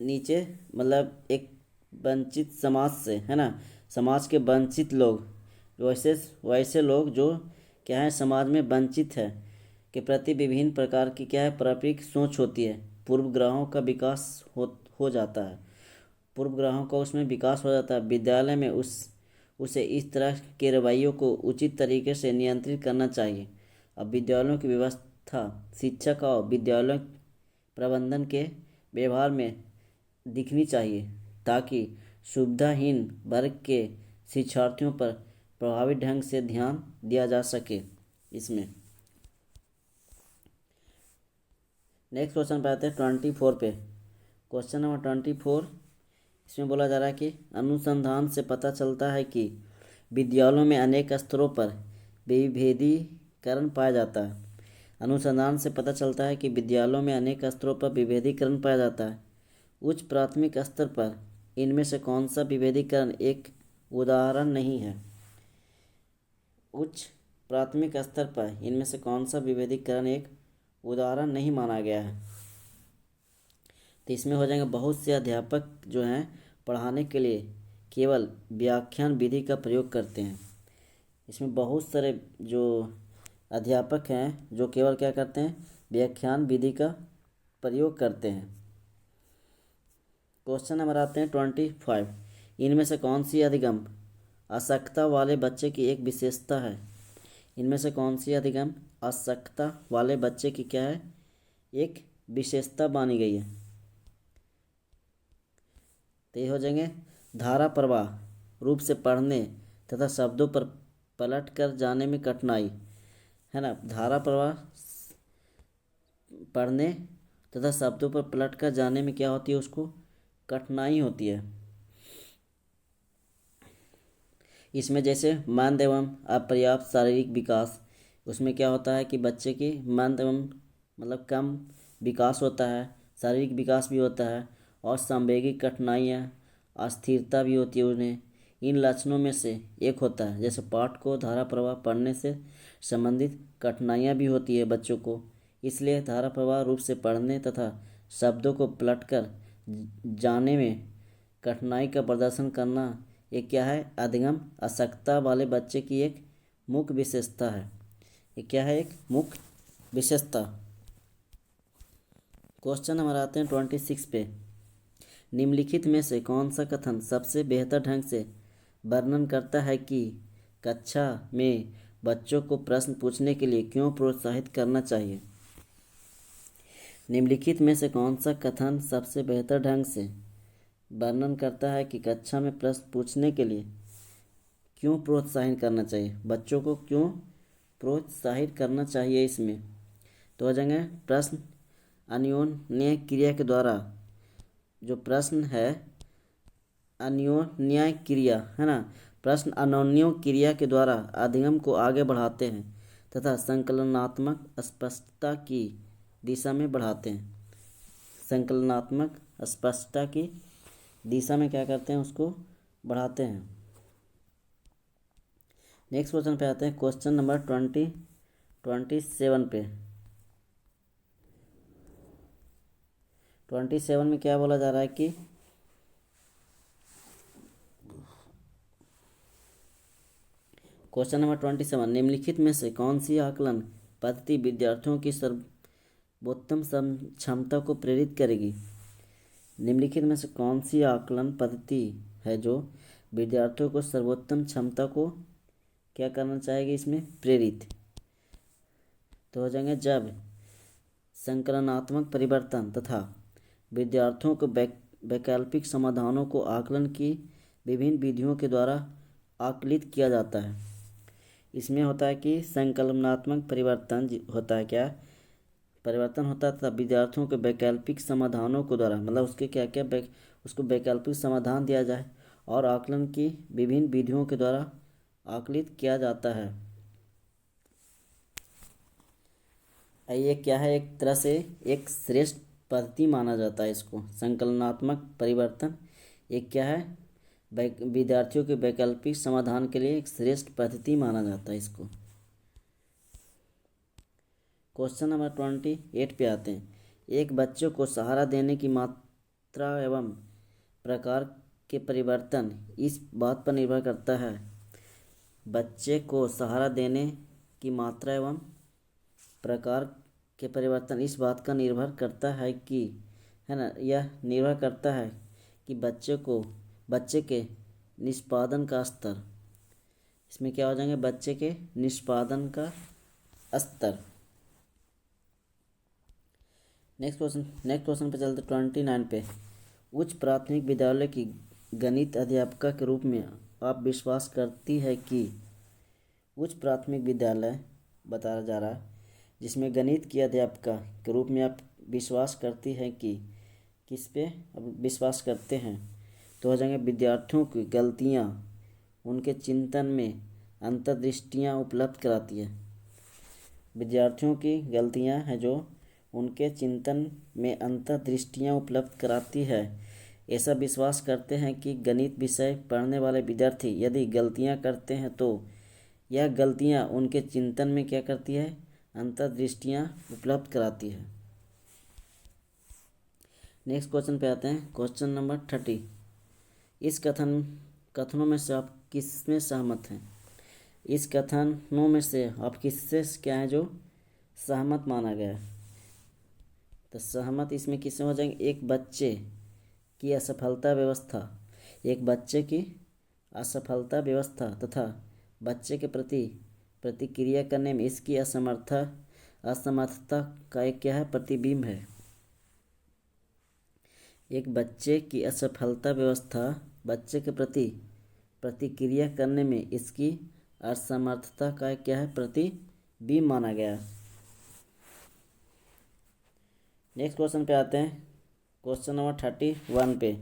A: नीचे मतलब एक वंचित समाज से, है ना, समाज के वंचित लोग, वैसे लोग जो क्या है समाज में वंचित है के प्रति विभिन्न प्रकार की क्या है प्रारंभिक सोच होती है, पूर्वग्रहों का विकास हो जाता है, पूर्वग्रहों का उसमें विकास हो जाता है। विद्यालय में उसे इस तरह के रवैयों को उचित तरीके से नियंत्रित करना चाहिए। अब विद्यालयों की व्यवस्था शिक्षक और विद्यालय प्रबंधन के व्यवहार में दिखनी चाहिए ताकि सुविधाहीन वर्ग के शिक्षार्थियों पर प्रभावी ढंग से ध्यान दिया जा सके। इसमें नेक्स्ट क्वेश्चन पे आते हैं 24 पे। क्वेश्चन नंबर 24 इसमें बोला जा रहा है कि अनुसंधान से पता चलता है कि विद्यालयों में अनेक स्तरों पर विभेदीकरण पाया जाता है। अनुसंधान से पता चलता है कि विद्यालयों में अनेक स्तरों पर विभेदीकरण पाया जाता है। उच्च प्राथमिक स्तर पर इनमें से कौन सा विभेदीकरण एक उदाहरण नहीं है। उच्च प्राथमिक स्तर पर इनमें से कौन सा विभेदीकरण एक उदाहरण नहीं माना गया है। तो इसमें हो जाएगा बहुत से अध्यापक जो हैं पढ़ाने के लिए केवल व्याख्यान विधि का प्रयोग करते हैं। इसमें बहुत सारे जो अध्यापक हैं जो केवल क्या करते हैं, व्याख्यान विधि का प्रयोग करते हैं। क्वेश्चन नंबर आते हैं 25। इनमें से कौन सी अधिगम आवश्यकता वाले बच्चे की एक विशेषता है। इनमें से कौन सी अधिगम आवश्यकता वाले बच्चे की क्या है, एक विशेषता मानी गई है। तो ये हो जाएंगे धारा प्रवाह रूप से पढ़ने तथा शब्दों पर पलट कर जाने में कठिनाई, है ना। धारा प्रवाह पढ़ने तथा शब्दों पर पलट कर जाने में क्या होती है, उसको कठिनाई होती है। इसमें जैसे मंद एवं अपर्याप्त शारीरिक विकास, उसमें क्या होता है कि बच्चे की मंद एवं मतलब कम विकास होता है, शारीरिक विकास भी होता है और सांवेगिक कठिनाइयाँ, अस्थिरता भी होती है उन्हें। इन लक्षणों में से एक होता है जैसे पाठ को धारा प्रवाह पढ़ने से संबंधित कठिनाइयाँ भी होती है बच्चों को, इसलिए धारा प्रवाह रूप से पढ़ने तथा शब्दों को पलटकर जाने में कठिनाई का प्रदर्शन करना ये क्या है, अधिगम अशक्तता वाले बच्चे की एक मुख्य विशेषता है। ये क्या है, एक मुख्य विशेषता। क्वेश्चन नंबर आते हैं 26 पे। निम्नलिखित में से कौन सा कथन सबसे बेहतर ढंग से वर्णन करता है कि कक्षा में बच्चों को प्रश्न पूछने के लिए क्यों प्रोत्साहित करना चाहिए। निम्नलिखित में से कौन सा कथन सबसे बेहतर ढंग से वर्णन करता है कि कक्षा में प्रश्न पूछने के लिए क्यों प्रोत्साहित करना चाहिए, बच्चों को क्यों प्रोत्साहित करना चाहिए। इसमें तो हो जाएंगे प्रश्न अन्योन्य क्रिया के द्वारा, जो प्रश्न है अन्योन्य क्रिया है ना, प्रश्न अन्योन्य क्रिया के द्वारा अधिगम को आगे बढ़ाते हैं तथा संकलनात्मक स्पष्टता की दिशा में बढ़ाते हैं। संकलनात्मक स्पष्टता की दिशा में क्या करते हैं, उसको बढ़ाते हैं। नेक्स्ट क्वेश्चन पे आते हैं, क्वेश्चन नंबर 27 पे। 27 में क्या बोला जा रहा है कि क्वेश्चन नंबर 27, निम्नलिखित में से कौन सी आकलन पद्धति विद्यार्थियों की सर्वोत्तम क्षमता को प्रेरित करेगी। निम्नलिखित में से कौन सी आकलन पद्धति है जो विद्यार्थियों को सर्वोत्तम क्षमता को क्या करना चाहेगी, इसमें प्रेरित। तो हो जाएंगे जब संकलनात्मक परिवर्तन तथा विद्यार्थियों को वैकल्पिक समाधानों को आकलन की विभिन्न विधियों के द्वारा आकलित किया जाता है। इसमें होता है कि संकलनात्मक परिवर्तन होता है, क्या परिवर्तन होता है तथा विद्यार्थियों के वैकल्पिक समाधानों को द्वारा मतलब उसके क्या क्या उसको वैकल्पिक समाधान दिया जाए और आकलन की विभिन्न विधियों के द्वारा आकलित किया जाता है। ये क्या है, एक तरह से एक श्रेष्ठ पद्धति माना जाता है इसको। संकलनात्मक परिवर्तन एक क्या है, विद्यार्थियों के वैकल्पिक समाधान के लिए एक श्रेष्ठ पद्धति माना जाता है इसको। क्वेश्चन नंबर 28 पे आते हैं। एक बच्चे को सहारा देने की मात्रा एवं प्रकार के परिवर्तन इस बात पर निर्भर करता है, बच्चे को सहारा देने की मात्रा एवं प्रकार के परिवर्तन इस बात का निर्भर करता है कि है ना, यह निर्भर करता है कि बच्चे के निष्पादन का स्तर। इसमें क्या हो जाएंगे, बच्चे के निष्पादन का स्तर। नेक्स्ट क्वेश्चन पे चलते 29 पे। उच्च प्राथमिक विद्यालय की गणित अध्यापिका के रूप में आप विश्वास करती है कि उच्च प्राथमिक विद्यालय बताया जा रहा है जिसमें गणित की अध्यापिका के रूप में आप विश्वास करती है कि किस पे अब विश्वास करते हैं। तो हो जाएंगे विद्यार्थियों की गलतियाँ उनके चिंतन में अंतर्दृष्टियाँ उपलब्ध कराती है। विद्यार्थियों की गलतियाँ हैं जो उनके चिंतन में अंतर्दृष्टियाँ उपलब्ध कराती है। ऐसा विश्वास करते हैं कि गणित विषय पढ़ने वाले विद्यार्थी यदि गलतियाँ करते हैं तो यह गलतियाँ उनके चिंतन में क्या करती है, अंतर्दृष्टियाँ उपलब्ध कराती है। नेक्स्ट क्वेश्चन पे आते हैं, क्वेश्चन नंबर 30। इस कथनों में से आप किसमें सहमत हैं। इस कथनों में से आप किससे क्या है जो सहमत माना गया है। तो सहमत इसमें किससे हो जाएंगे, एक बच्चे की असफलता व्यवस्था तथा बच्चे के प्रति प्रतिक्रिया करने में इसकी असमर्थता का एक क्या है, प्रतिबिंब है। एक बच्चे की असफलता व्यवस्था बच्चे के प्रति प्रतिक्रिया करने में इसकी असमर्थता का एक क्या है, प्रतिबिंब माना गया। नेक्स्ट क्वेश्चन पे आते हैं, क्वेश्चन नंबर 31 पे।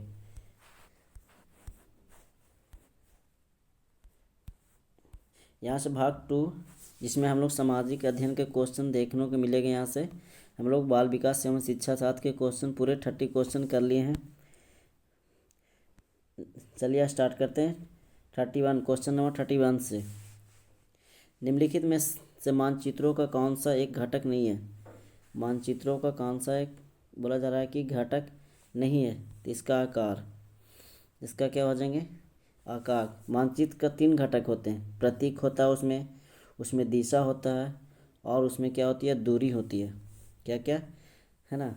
A: यहाँ से भाग 2, जिसमें हम लोग सामाजिक अध्ययन के क्वेश्चन देखने को मिलेंगे। यहाँ से हम लोग बाल विकास एवं शिक्षा शास्त्र के क्वेश्चन पूरे 30 क्वेश्चन कर लिए हैं। चलिए स्टार्ट करते हैं 31 क्वेश्चन नंबर 31 से। निम्नलिखित में से मानचित्रों का कौन सा एक घटक नहीं है? मानचित्रों का कौन सा एक बोला जा रहा है कि घटक नहीं है? तो इसका आकार, इसका क्या हो जाएंगे? आकार। मानचित्र का 3 घटक होते हैं। प्रतीक होता है उसमें दिशा होता है, और उसमें क्या होती है? दूरी होती है। क्या क्या है ना,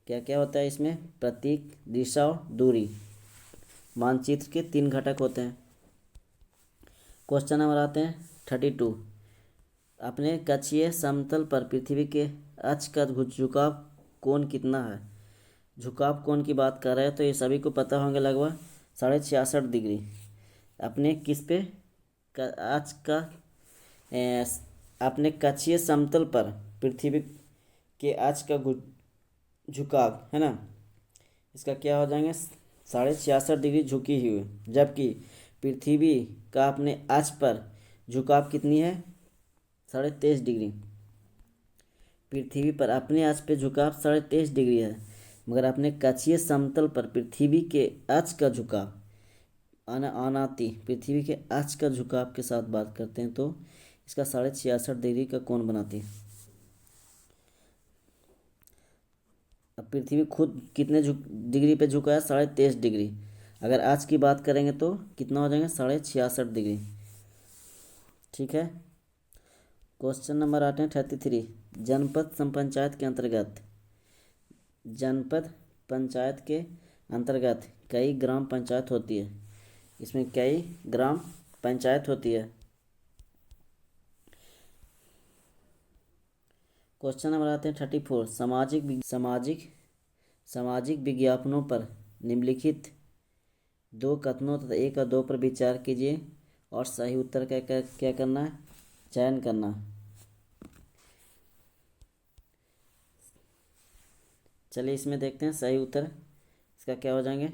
A: क्या क्या होता है इसमें? प्रतीक, दिशा और दूरी। मानचित्र के 3 घटक होते हैं। क्वेश्चन नंबर आते हैं 32। अपने कक्षीय समतल पर पृथ्वी के अक्ष का झुकाव कोण कितना है? झुकाव कोण की बात कर रहे हैं तो ये सभी को पता होंगे, लगभग 66.5 डिग्री। अपने किस पे अक्ष का अपने कक्षीय समतल पर पृथ्वी के अक्ष का झुकाव है ना, इसका क्या हो जाएंगे? 66.5 डिग्री झुकी हुई, जबकि पृथ्वी का अपने अक्ष पर झुकाव कितनी है? 23.5 डिग्री। पृथ्वी पर अपने अक्ष पे झुकाव 23.5 डिग्री है, मगर अपने कक्षीय समतल पर पृथ्वी के अक्ष का झुकाव अनाती पृथ्वी के अक्ष का झुकाव के साथ बात करते हैं तो इसका 66.5 डिग्री का कोण बनाती है। अब पृथ्वी खुद कितने डिग्री पे झुका है? 23.5 डिग्री। अगर आज की बात करेंगे तो कितना हो जाएगा? 66.5 डिग्री। ठीक है। क्वेश्चन नंबर 8 है 33। जनपद पंचायत के अंतर्गत, जनपद पंचायत के अंतर्गत कई ग्राम पंचायत होती है। इसमें कई ग्राम पंचायत होती है। क्वेश्चन नंबर आते हैं 34। सामाजिक विज्ञापनों पर निम्नलिखित 2 कथनों तथा 1 और 2 पर विचार कीजिए और सही उत्तर का क्या करना है? चयन करना। चलिए इसमें देखते हैं सही उत्तर इसका क्या हो जाएंगे।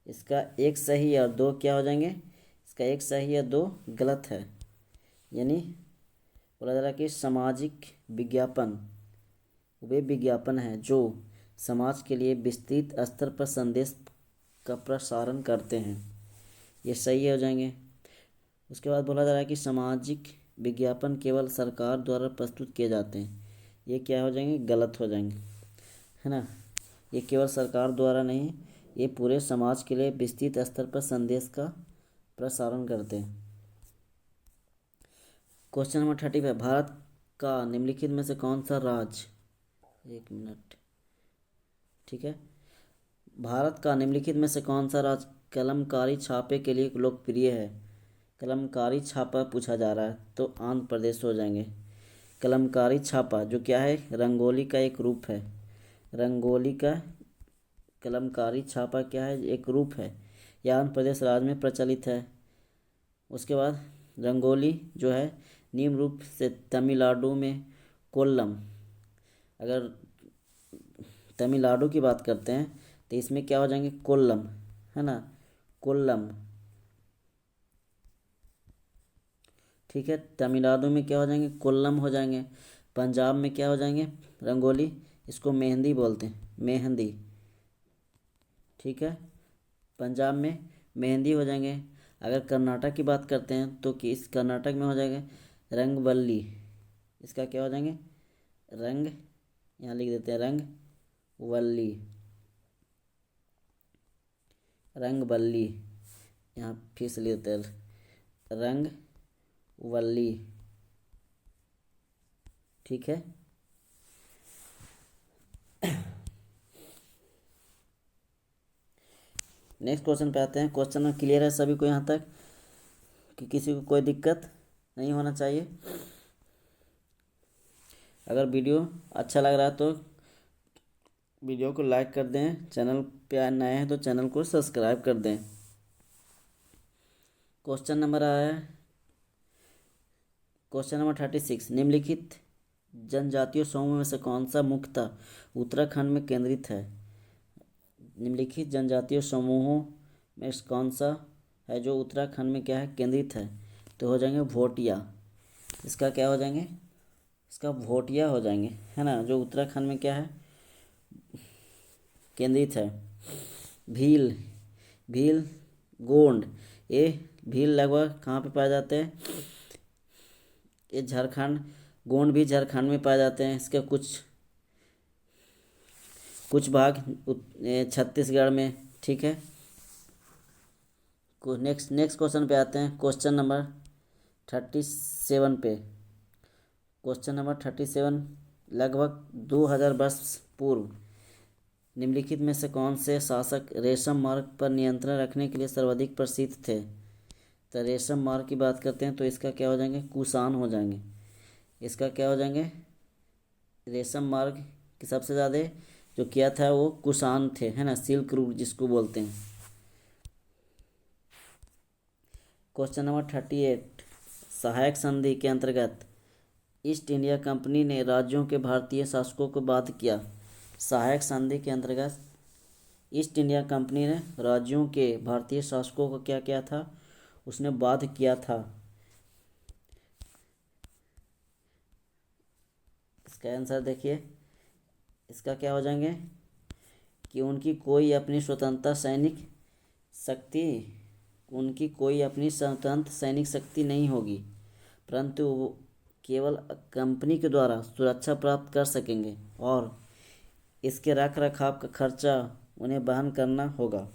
A: इसका 1 सही और 2 क्या हो जाएंगे? इसका 1 सही या 2 गलत है। यानी बोला जा रहा है कि सामाजिक विज्ञापन वे विज्ञापन हैं जो समाज के लिए विस्तृत स्तर पर संदेश का प्रसारण करते हैं। ये सही हो जाएंगे। उसके बाद बोला जा रहा है कि सामाजिक विज्ञापन केवल सरकार द्वारा प्रस्तुत किए जाते हैं। ये क्या हो जाएंगे? गलत हो जाएंगे, है ना। ये केवल सरकार द्वारा नहीं, ये पूरे समाज के लिए विस्तृत स्तर पर संदेश का प्रसारण करते हैं। Question number 35। भारत का निम्नलिखित में से कौन सा राज्य, 1 मिनट, ठीक है, भारत का निम्नलिखित में से कौन सा राज्य कलमकारी छापे के लिए लोकप्रिय है? कलमकारी छापा पूछा जा रहा है तो आंध्र प्रदेश हो जाएंगे। कलमकारी छापा जो क्या है? रंगोली का एक रूप है। रंगोली का कलमकारी छापा क्या है? एक रूप है। यह आंध्र प्रदेश राज्य में प्रचलित है। उसके बाद रंगोली जो है निम्न रूप से तमिलनाडु में कोल्लम, अगर तमिलनाडु की बात करते हैं तो इसमें क्या हो जाएंगे? कोल्लम, है ना, कोल्लम। ठीक है, तमिलनाडु में क्या हो जाएंगे? कोल्लम हो जाएंगे। पंजाब में क्या हो जाएंगे? रंगोली, इसको मेहंदी बोलते हैं, मेहंदी। ठीक है, पंजाब में मेहंदी हो जाएंगे। अगर कर्नाटक की बात करते हैं तो किस कर्नाटक में हो जाएगा? रंगवल्ली। इसका क्या हो जाएंगे? रंग, यहाँ लिख देते हैं रंगवल्ली, रंगवल्ली। यहाँ फिर से लिख देते हैं रंगवल्ली। ठीक है। नेक्स्ट क्वेश्चन पे आते हैं। क्वेश्चन में क्लियर है सभी को यहाँ तक कि किसी को कोई दिक्कत नहीं होना चाहिए। अगर वीडियो अच्छा लग रहा है तो वीडियो को लाइक कर दें, चैनल पे नए हैं तो चैनल को सब्सक्राइब कर दें। क्वेश्चन नंबर आया है क्वेश्चन नंबर 36। निम्नलिखित जनजातीय समूह में से कौन सा मुख्यतः उत्तराखंड में केंद्रित है? निम्नलिखित जनजातीय समूहों में कौन सा है जो उत्तराखंड में क्या है केंद्रित है, तो हो जाएंगे भोटिया। इसका क्या हो जाएंगे, इसका भोटिया हो जाएंगे, है ना, जो उत्तराखंड में क्या है केंद्रित है। भील, भील, गोंड, ये भील लगभग कहाँ पे पाए जाते हैं, ये झारखंड, गोंड भी झारखंड में पाए जाते हैं। इसके कुछ कुछ भाग छत्तीसगढ़ में, ठीक है। नेक्स्ट नेक्स्ट क्वेश्चन पे आते हैं, क्वेश्चन नंबर 37 पे। क्वेश्चन नंबर 37, लगभग 2000 वर्ष पूर्व निम्नलिखित में से कौन से शासक रेशम मार्ग पर नियंत्रण रखने के लिए सर्वाधिक प्रसिद्ध थे। तो रेशम मार्ग की बात करते हैं तो इसका क्या हो जाएंगे, कुषाण हो जाएंगे। इसका क्या हो जाएंगे, रेशम मार्ग की सबसे ज़्यादा जो किया था वो कुषाण थे, है ना, सिल्क रूट जिसको बोलते हैं। क्वेश्चन नंबर 38, सहायक संधि के अंतर्गत ईस्ट इंडिया कंपनी ने राज्यों के भारतीय शासकों को बाध्य किया। सहायक संधि के अंतर्गत ईस्ट इंडिया कंपनी ने राज्यों के भारतीय शासकों को क्या किया था, उसने बाध्य किया था। इसका आंसर देखिए, इसका क्या हो जाएंगे कि उनकी कोई अपनी स्वतंत्रता सैनिक शक्ति, उनकी कोई अपनी स्वतंत्र सैनिक शक्ति नहीं होगी, परंतु वो केवल कंपनी के द्वारा सुरक्षा प्राप्त कर सकेंगे और इसके रख रखाव का खर्चा उन्हें वहन करना होगा।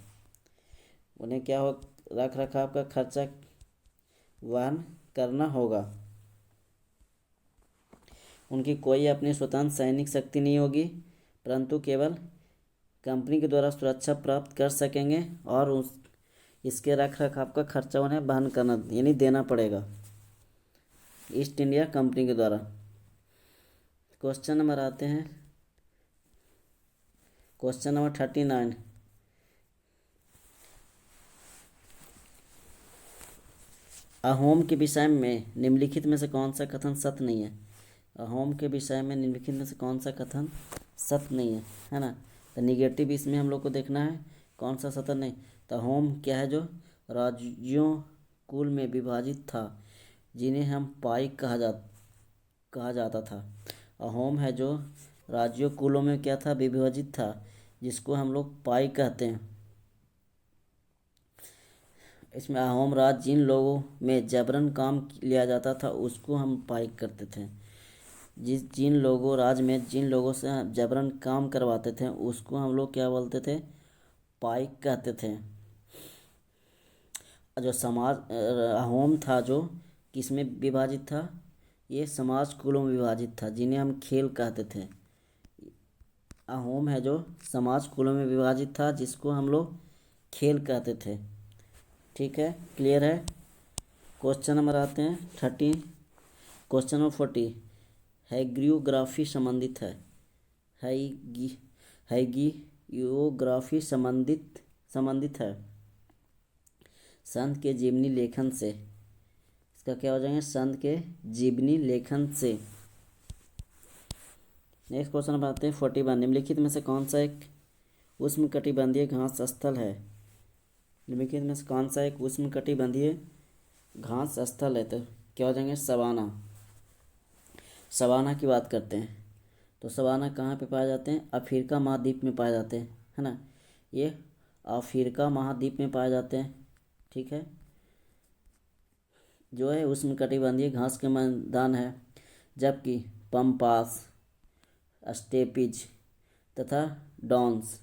A: उन्हें क्या हो, रख रखाव का खर्चा वहन करना होगा। उनकी कोई अपनी स्वतंत्र सैनिक शक्ति नहीं होगी, परंतु केवल कंपनी के द्वारा सुरक्षा प्राप्त कर सकेंगे और इसके रख रखाव का खर्चा उन्हें वहन करना यानी देना पड़ेगा ईस्ट इंडिया कंपनी के द्वारा। क्वेश्चन नंबर आते हैं, क्वेश्चन नंबर 39, अहोम के विषय में निम्नलिखित में से कौन सा कथन सत्य नहीं है। अहोम के विषय में निम्नलिखित में से कौन सा कथन सत्य नहीं है ना। तो निगेटिव इसमें हम लोग को देखना है कौन सा सत्य नहीं। तो अहोम क्या है, जो राज्यों कुल में विभाजित था जिन्हें हम पाइक कहा जाता था। अहोम है जो राज्यों कुलों में क्या था, विभाजित था, जिसको हम लोग पाइक कहते हैं। इसमें अहोम राज्य जिन लोगों में जबरन काम लिया जाता था उसको हम पाइक करते थे। जिन लोगों राज्य में जिन लोगों से जबरन काम करवाते थे उसको हम लोग क्या बोलते थे, पाइक कहते थे। जो समाज अहोम था जो किस में विभाजित था, ये समाज कुलों में विभाजित था जिन्हें हम खेल कहते थे। अहोम है जो समाज कुलों में विभाजित था जिसको हम लोग खेल कहते थे। ठीक है, क्लियर है। क्वेश्चन नंबर आते हैं 30, क्वेश्चन नंबर 40, हैगियोग्राफी संबंधित है। हैगियोग्राफी संबंधित है संत के जीवनी लेखन से। इसका क्या हो जाएंगे, संत के जीवनी लेखन से। नेक्स्ट क्वेश्चन पर आते हैं 41, निम्नलिखित में से कौन सा एक उष्णकटिबंधीय घास स्थल है। निम्नलिखित में से कौन सा एक उष्णकटिबंधीय घास स्थल है, तो क्या हो जाएंगे, सवाना। सवाना की बात करते हैं तो सवाना कहाँ पे पाए जाते हैं, अफ्रीका महाद्वीप में पाए जाते हैं, है ना, ये अफ्रीका महाद्वीप में पाए जाते हैं। ठीक है, जो है उष्णकटिबंधीय घास के मैदान है, जबकि पम्पास, स्टेपिज तथा डॉन्स,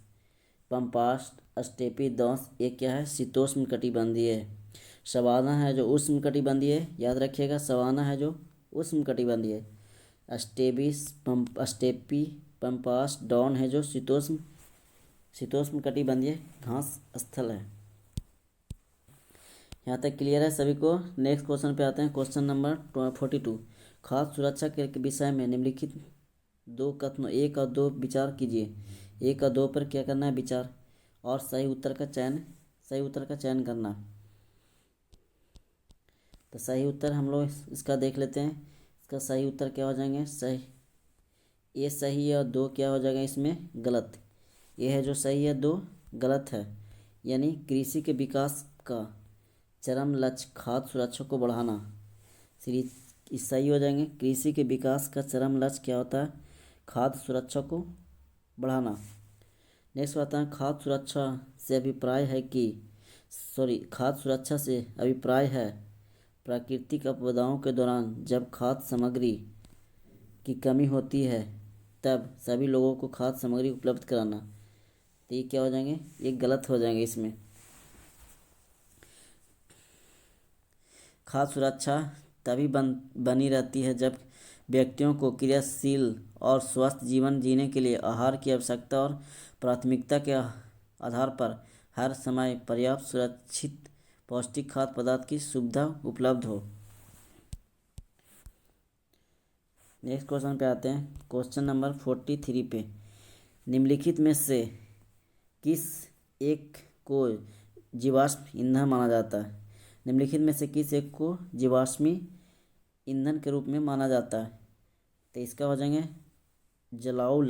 A: पम्पास, स्टेपिज, डॉन्स, ये क्या है, शीतोष्ण कटिबंधीय है। सवाना है जो उष्ण कटिबंधीय है, याद रखिएगा, सवाना है जो उष्ण कटिबंधीय है। स्टेपी, पम्पास, डॉन है जो शीतोष्ण कटिबंधीय घास स्थल है। यहाँ तक क्लियर है सभी को। नेक्स्ट क्वेश्चन पे आते हैं, क्वेश्चन नंबर 42, खाद्य सुरक्षा के विषय में निम्नलिखित दो कथनों 1 और 2 विचार कीजिए। 1 और 2 पर क्या करना है, विचार, और सही उत्तर का चयन करना। तो सही उत्तर हम लोग इसका देख लेते हैं। इसका सही उत्तर क्या हो जाएंगे, सही, ये सही है और 2 क्या हो जाएगा इसमें गलत। ये है जो सही है, 2 गलत है, यानी कृषि के विकास का चरम लक्ष्य खाद्य सुरक्षा को बढ़ाना। सही हो जाएंगे। कृषि के विकास का चरम लक्ष्य क्या होता है? खाद्य सुरक्षा को बढ़ाना। नेक्स्ट आता है खाद्य सुरक्षा से अभिप्राय है प्राकृतिक आपदाओं के दौरान जब खाद्य सामग्री की कमी होती है तब सभी लोगों को खाद्य सामग्री उपलब्ध कराना। तो ये क्या हो जाएंगे? ये गलत हो जाएंगे। इसमें खाद्य सुरक्षा तभी बनी रहती है जब व्यक्तियों को क्रियाशील और स्वस्थ जीवन जीने के लिए आहार की आवश्यकता और प्राथमिकता के आधार पर हर समय पर्याप्त सुरक्षित पौष्टिक खाद्य पदार्थ की सुविधा उपलब्ध हो। नेक्स्ट क्वेश्चन पे आते हैं। क्वेश्चन नंबर 43 पे निम्नलिखित में से किस एक को जीवाश्म ईंधन माना जाता है? निम्नलिखित में से किस एक को जीवाश्मी ईंधन के रूप में माना जाता है? तो इसका हो जाएंगे जलाऊ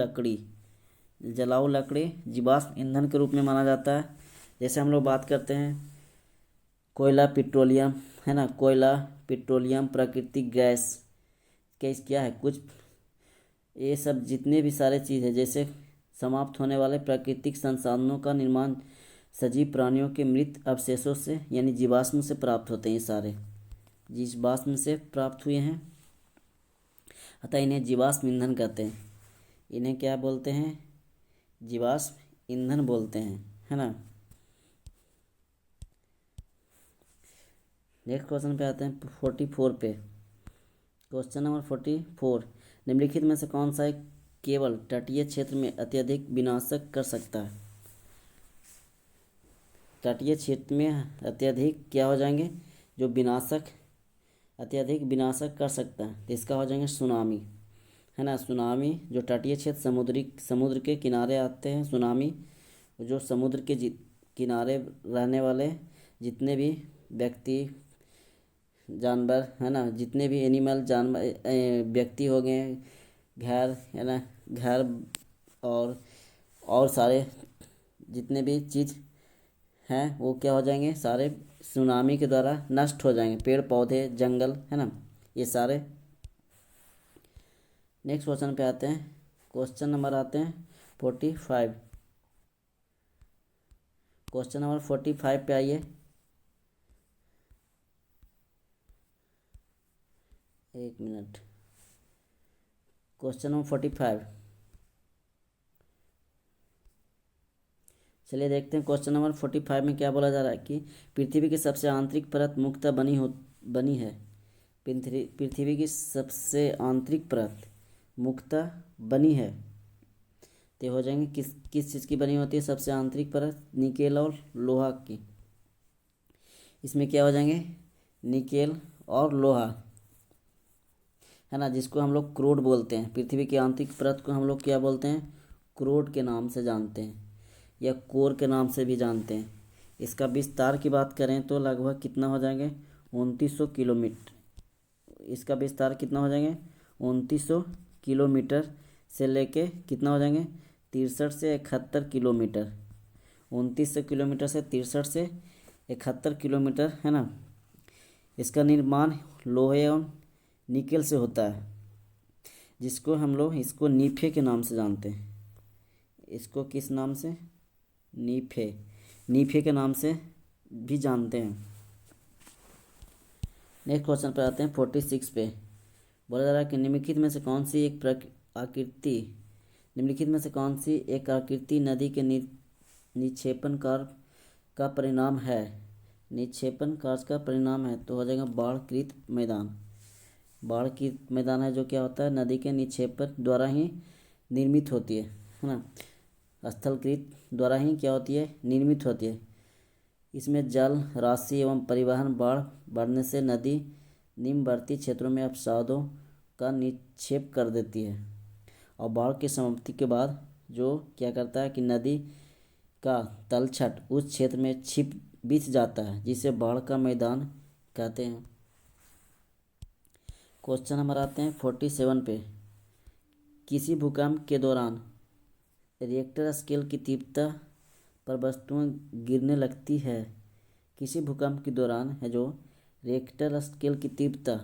A: लकड़ी जीवाश्म ईंधन के रूप में माना जाता है। जैसे हम लोग बात करते हैं कोयला पेट्रोलियम, है ना, कोयला पेट्रोलियम प्राकृतिक गैस क्या है कुछ ये सब जितने भी सारे चीज़ है जैसे समाप्त होने वाले प्राकृतिक संसाधनों का निर्माण सजीव प्राणियों के मृत अवशेषों से यानी जीवाश्म से प्राप्त होते हैं। ये सारे जीवाश्म से प्राप्त हुए हैं, अतः इन्हें जीवाश्म ईंधन कहते हैं। इन्हें क्या बोलते हैं? जीवाश्म ईंधन बोलते हैं, है ना। नेक्स्ट क्वेश्चन पे आते हैं 44 पे। क्वेश्चन नंबर 44 निम्नलिखित में से कौन सा एक केवल तटीय क्षेत्र में अत्यधिक विनाशक कर सकता है? तटीय क्षेत्र में अत्यधिक क्या हो जाएंगे? जो अत्यधिक विनाशक कर सकता है तो इसका हो जाएंगे सुनामी, है ना। सुनामी जो तटीय क्षेत्र समुद्र के किनारे आते हैं, सुनामी जो समुद्र के किनारे रहने वाले जितने भी व्यक्ति जानवर, है ना, जितने भी एनिमल जानवर व्यक्ति हो गए, घर, है ना, घर और सारे जितने भी चीज़ हैं वो क्या हो जाएंगे? सारे सुनामी के द्वारा नष्ट हो जाएंगे। पेड़ पौधे जंगल, है ना, ये सारे। नेक्स्ट क्वेश्चन पे आते हैं। क्वेश्चन नंबर आते हैं 45। क्वेश्चन नंबर 45 पे आइए। एक मिनट। क्वेश्चन नंबर 45 चलिए देखते हैं। क्वेश्चन नंबर 45 में क्या बोला जा रहा है कि पृथ्वी की सबसे आंतरिक परत मुख्यतः बनी है। पृथ्वी की सबसे आंतरिक परत मुख्यतः बनी है तो हो जाएंगे किस चीज़ की बनी होती है? सबसे आंतरिक परत निकेल और लोहा की। इसमें क्या हो जाएंगे? निकेल और लोहा, है ना, जिसको हम लोग क्रूड बोलते हैं। पृथ्वी की आंतरिक परत को हम लोग क्या बोलते हैं? क्रूड के नाम से जानते हैं या कोर के नाम से भी जानते हैं। इसका विस्तार की बात करें तो लगभग कितना हो जाएंगे? 2900 किलोमीटर। इसका विस्तार कितना हो जाएंगे? 2900 किलोमीटर से लेके कितना हो जाएंगे? 63 से 71 किलोमीटर। 2900 किलोमीटर से 63 से 71 किलोमीटर, है ना। इसका निर्माण लोहे और निकेल से होता है, जिसको हम लोग इसको नीफे के नाम से जानते हैं। इसको किस नाम से? नीफे के नाम से भी जानते हैं। नेक्स्ट क्वेश्चन पर आते हैं 46 पे। बोला जा रहा है कि निम्नलिखित में से कौन सी एक आकृति नदी के निक्षेपण कार्य का परिणाम है? निक्षेपण कार्य का परिणाम है तो हो जाएगा बाढ़कृत मैदान। बाढ़कृत मैदान है जो क्या होता है? नदी के निक्षेपण द्वारा ही निर्मित होती है ना। स्थलकृत द्वारा ही क्या होती है? निर्मित होती है। इसमें जल राशि एवं परिवहन बाढ़ बढ़ने से नदी निम्नवर्ती क्षेत्रों में अपसादों का निक्षेप कर देती है और बाढ़ की समाप्ति के बाद जो क्या करता है कि नदी का तलछट उस क्षेत्र में बिछ जाता है, जिसे बाढ़ का मैदान कहते हैं। क्वेश्चन नंबर आते हैं 47 पे। किसी भूकंप के दौरान रिएक्टर स्केल की तीव्रता पर वस्तुएं गिरने लगती है किसी भूकंप के दौरान है जो रिक्टर स्केल की तीव्रता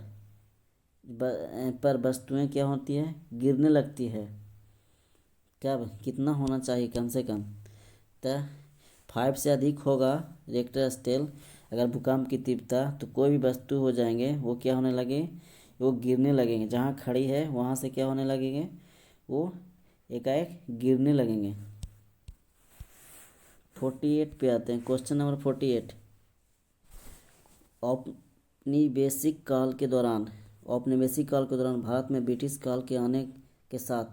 A: पर वस्तुएं क्या होती है, गिरने लगती है। कब, कितना होना चाहिए कम से कम, तो 5 से अधिक होगा रिक्टर स्केल अगर भूकंप की तीव्रता, तो कोई भी वस्तु हो जाएंगे वो क्या होने लगे, वो गिरने लगेंगे। जहाँ खड़ी है वहाँ से क्या होने लगेंगे, वो एकाएक गिरने लगेंगे। 48 पे आते हैं, क्वेश्चन नंबर 48। औपनिवेशिक काल के दौरान भारत में ब्रिटिश काल के आने के साथ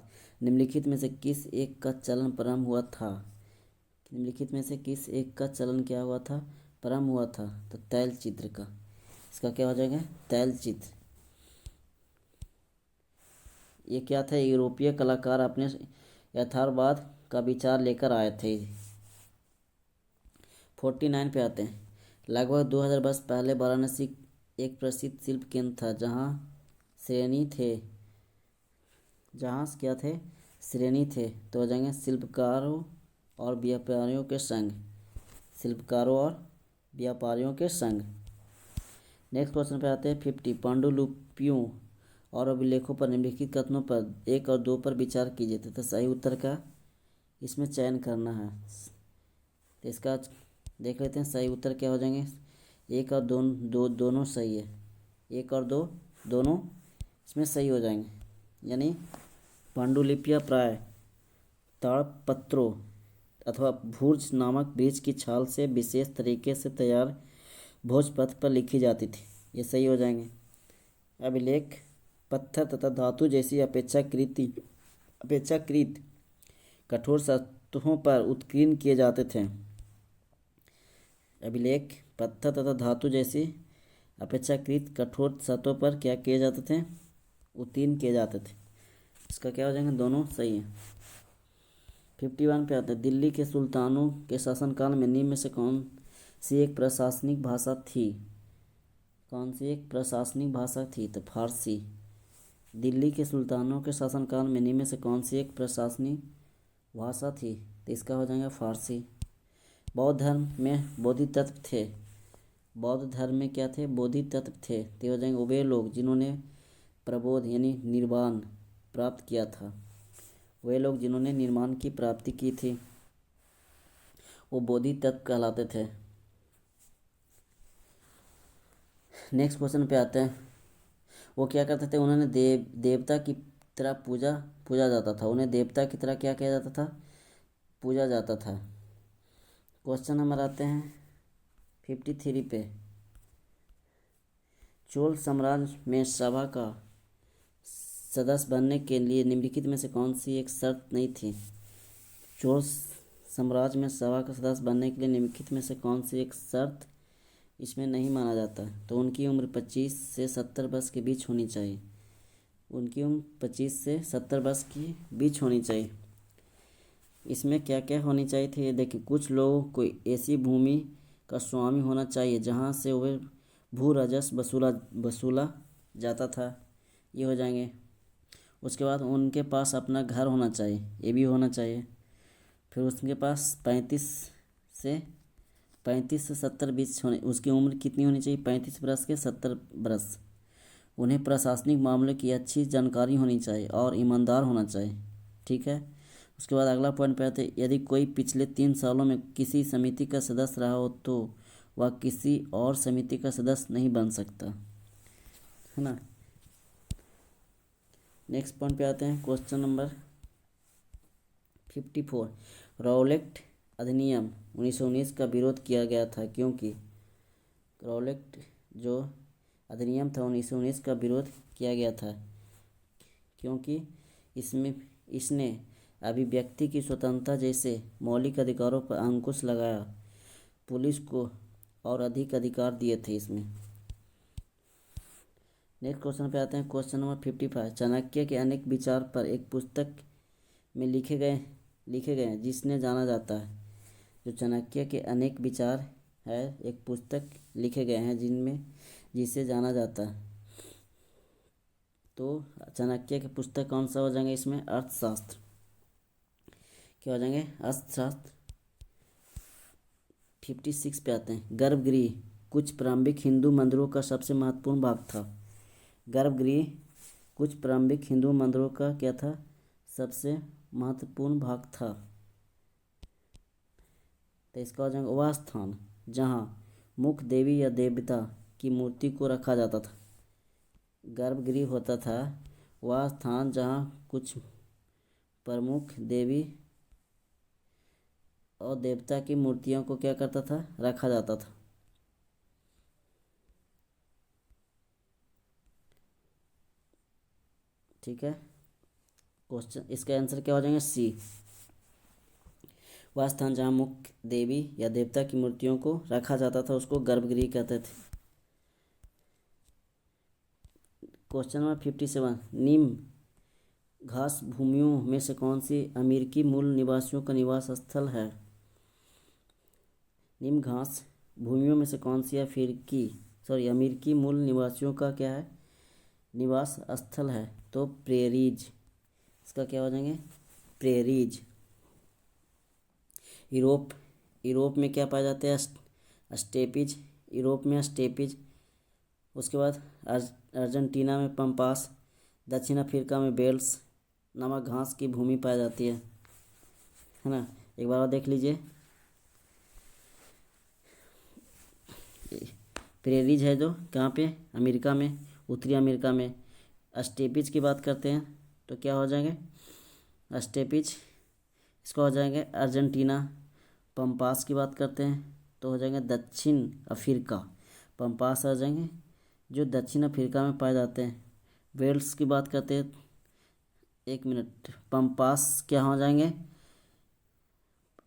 A: निम्नलिखित में से किस एक का चलन प्रारंभ हुआ था। निम्नलिखित में से किस एक का चलन क्या हुआ था, प्रारंभ हुआ था, तो तैल चित्र का। इसका क्या हो जाएगा, तैल चित्र। ये क्या था, यूरोपीय कलाकार अपने यथार्थवाद का विचार लेकर आए थे। 49 पे आते हैं। लगभग 2000 वर्ष पहले वाराणसी एक प्रसिद्ध शिल्प केंद्र था जहाँ क्या थे, श्रेणी थे। तो हो जाएंगे शिल्पकारों और व्यापारियों के संघ। शिल्पकारों और व्यापारियों के संघ। नेक्स्ट क्वेश्चन पे आते हैं 50। पांडुलिपियों और अभिलेखों पर निम्नलिखित कथनों पर 1 और 2 पर विचार कीजिए तथा सही उत्तर का इसमें चयन करना है। तो इसका देख लेते हैं सही उत्तर क्या हो जाएंगे। 1 और 2 दोनों सही है, 1 और 2 दोनों इसमें सही हो जाएंगे। यानी पांडुलिपियाँ प्राय ताड़पत्रों अथवा भूर्ज नामक वृक्ष की छाल से विशेष तरीके से तैयार भोजपत्र पर लिखी जाती थी। ये सही हो जाएंगे। अभिलेख पत्थर तथा धातु जैसी अपेक्षाकृत कठोर सतहों पर उत्कीर्ण किए जाते थे। अभिलेख पत्थर तथा धातु जैसी अपेक्षाकृत कठोर सतहों पर क्या किए जाते थे, उत्कीर्ण किए जाते थे। इसका क्या हो जाएगा, दोनों सही है। 51 पे आते हैं। दिल्ली के सुल्तानों के शासनकाल में निम्न में से कौन सी एक प्रशासनिक भाषा थी। कौन सी एक प्रशासनिक भाषा थी, तो फारसी। दिल्ली के सुल्तानों के शासनकाल में निम्न में से कौन सी एक प्रशासनिक भाषा थी, तो इसका हो जाएगा फारसी। बौद्ध धर्म में बोधि तत्व थे। बौद्ध धर्म में क्या थे, बोधि तत्व थे। तो हो जाएंगे वे लोग जिन्होंने प्रबोध यानी निर्वाण प्राप्त किया था। वे लोग जिन्होंने निर्वाण की प्राप्ति की थी वो बोधि तत्व कहलाते थे। नेक्स्ट क्वेश्चन पे आते हैं। वो क्या करते थे, उन्होंने देवता की तरह पूजा जाता था। उन्हें देवता की तरह क्या किया जाता था, पूजा जाता था। क्वेश्चन नंबर आते हैं 53 पे। चोल साम्राज्य में सभा का सदस्य बनने के लिए निम्नलिखित में से कौन सी एक शर्त नहीं थी। चोल साम्राज्य में सभा का सदस्य बनने के लिए निम्नलिखित में से कौन सी एक शर्त इसमें नहीं माना जाता। तो उनकी उम्र 25 से 70 वर्ष के बीच होनी चाहिए। उनकी उम्र 25 से 70 वर्ष के बीच होनी चाहिए। इसमें क्या क्या होनी चाहिए थी, देखिए कुछ लोगों को ऐसी भूमि का स्वामी होना चाहिए जहाँ से वह भू राजस्व वसूला जाता था। ये हो जाएंगे। उसके बाद उनके पास अपना घर होना चाहिए, ये भी होना चाहिए। फिर उसके पास 35 से 70 बीच होने, उसकी उम्र कितनी होनी चाहिए, 35 वर्ष के 70 वर्ष। उन्हें प्रशासनिक मामलों की अच्छी जानकारी होनी चाहिए और ईमानदार होना चाहिए। ठीक है। उसके बाद अगला पॉइंट पे आते हैं। यदि कोई पिछले 3 सालों में किसी समिति का सदस्य रहा हो तो वह किसी और समिति का सदस्य नहीं बन सकता, है ना। नेक्स्ट पॉइंट पे आते हैं। Question number 54। रौलेट अधिनियम 1919 का विरोध किया गया था क्योंकि रौलेट जो अधिनियम था 1919 का विरोध किया गया था क्योंकि इसने अभिव्यक्ति की स्वतंत्रता जैसे मौलिक अधिकारों पर अंकुश लगाया, पुलिस को और अधिक अधिकार दिए थे इसमें। नेक्स्ट क्वेश्चन पे आते हैं। Question number 55। चाणक्य के अनेक विचार पर एक पुस्तक में लिखे गए हैं जिसने जाना जाता है। जो चाणक्य के अनेक विचार है एक पुस्तक लिखे गए हैं जिसे जाना जाता है। तो चाणक्य की पुस्तक कौन सा हो जाएंगे इसमें, अर्थशास्त्र। क्या हो जाएंगे, अर्थशास्त्र। 56 पे आते हैं। गर्भगृह कुछ प्रारंभिक हिंदू मंदिरों का सबसे महत्वपूर्ण भाग था। गर्भगृह कुछ प्रारंभिक हिंदू मंदिरों का क्या था? सबसे महत्वपूर्ण भाग था। तो इसका हो जाएगा वह स्थान जहाँ मुख्य देवी या देवता की मूर्ति को रखा जाता था। गर्भगृह होता था वह स्थान जहाँ कुछ प्रमुख देवी और देवता की मूर्तियों को क्या करता था? रखा जाता था। ठीक है, क्वेश्चन इसका आंसर क्या हो जाएगा? सी। वह स्थान जहाँ मुख्य देवी या देवता की मूर्तियों को रखा जाता था उसको गर्भगृह कहते थे। क्वेश्चन नंबर 57, निम्न घास भूमियों में से कौन सी अमेरिकी मूल निवासियों का निवास स्थल है? निम्न घास भूमियों में से कौन सी अमेरिकी मूल निवासियों का क्या है? निवास स्थल है। तो प्रेरीज, इसका क्या हो जाएंगे? प्रेरीज। यूरोप में क्या पाए जाते हैं? स्टेपिज। यूरोप में स्टेपिज। उसके बाद अर्जेंटीना में पंपास, दक्षिण अफ्रीका में बेल्स नामक घास की भूमि पाई जाती है ना। एक बार और देख लीजिए, प्रेरीज है जो कहाँ पे? अमेरिका में, उत्तरी अमेरिका में। स्टेपिज की बात करते हैं तो क्या हो जाएंगे? स्टेपिज इसका हो जाएंगे अर्जेंटीना। पंपास की बात करते हैं तो हो जाएंगे दक्षिण अफ्रीका। पंपास आ जाएंगे जो दक्षिण अफ्रीका में पाए जाते हैं। वेल्स की बात करते हैं, एक मिनट, पंपास क्या हो जाएंगे?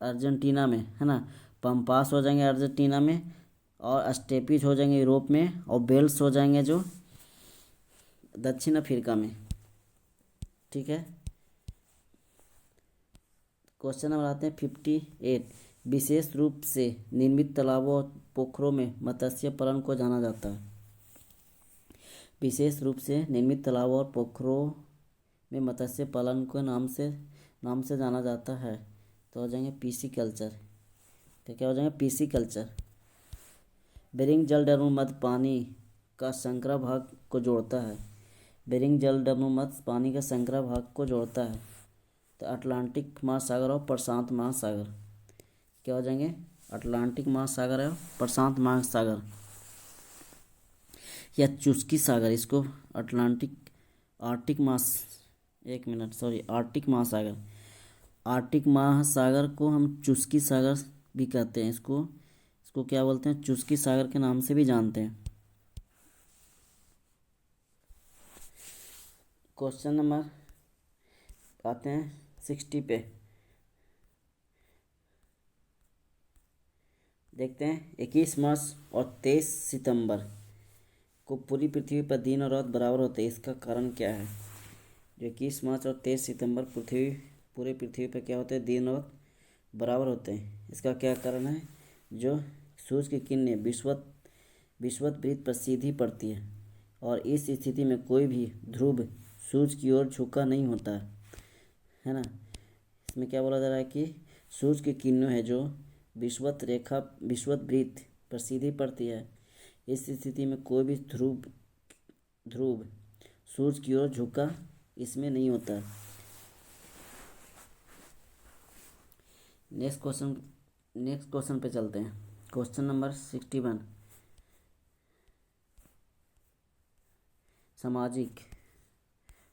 A: अर्जेंटीना में, है ना। पंपास हो जाएंगे अर्जेंटीना में और स्टेपिज हो जाएंगे यूरोप में और बेल्स हो जाएंगे जो दक्षिण अफ्रीका में। ठीक है, क्वेश्चन नंबर आते हैं 58, विशेष रूप से निर्मित तालाबों और पोखरों में मत्स्य पालन को जाना जाता है। विशेष रूप से निर्मित तालाबों और पोखरों में मत्स्य पालन को नाम से जाना जाता है। तो हो जाएंगे पीसी कल्चर। तो क्या हो जाएंगे? PC culture. बेरिंग जलडमरू मध्य पानी का संकरा भाग को जोड़ता है। बेरिंग जलडमरू मध्य पानी का संकरा भाग को जोड़ता है। तो अटलांटिक महासागर और प्रशांत महासागर क्या हो जाएंगे? अटलांटिक महासागर और प्रशांत महासागर या चुस्की सागर, इसको आर्टिक महासागर। आर्टिक महासागर को हम चुस्की सागर भी कहते हैं। इसको क्या बोलते हैं? चुस्की सागर के नाम से भी जानते हैं। क्वेश्चन नंबर आते हैं 60 पे। देखते हैं 21 मार्च और 23 सितंबर को पूरी पृथ्वी पर दिन और रात बराबर होते हैं। इसका कारण क्या है? जो 21 मार्च और 23 सितंबर पूरे पृथ्वी पर क्या होते हैं? दिन और बराबर होते हैं। इसका क्या कारण है? जो सूर्य की किरणें विषुवत पर सीधी पड़ती है और इस स्थिति में कोई भी ध्रुव सूर्य की ओर झुका नहीं होता है ना। इसमें क्या बोला जा रहा है कि सूर्य की किरणें है जो विषुवत वृत्त पर सीधी पड़ती है। इस स्थिति में कोई भी ध्रुव सूर्य की ओर झुका इसमें नहीं होता। नेक्स्ट क्वेश्चन पे चलते हैं। क्वेश्चन नंबर 61, सामाजिक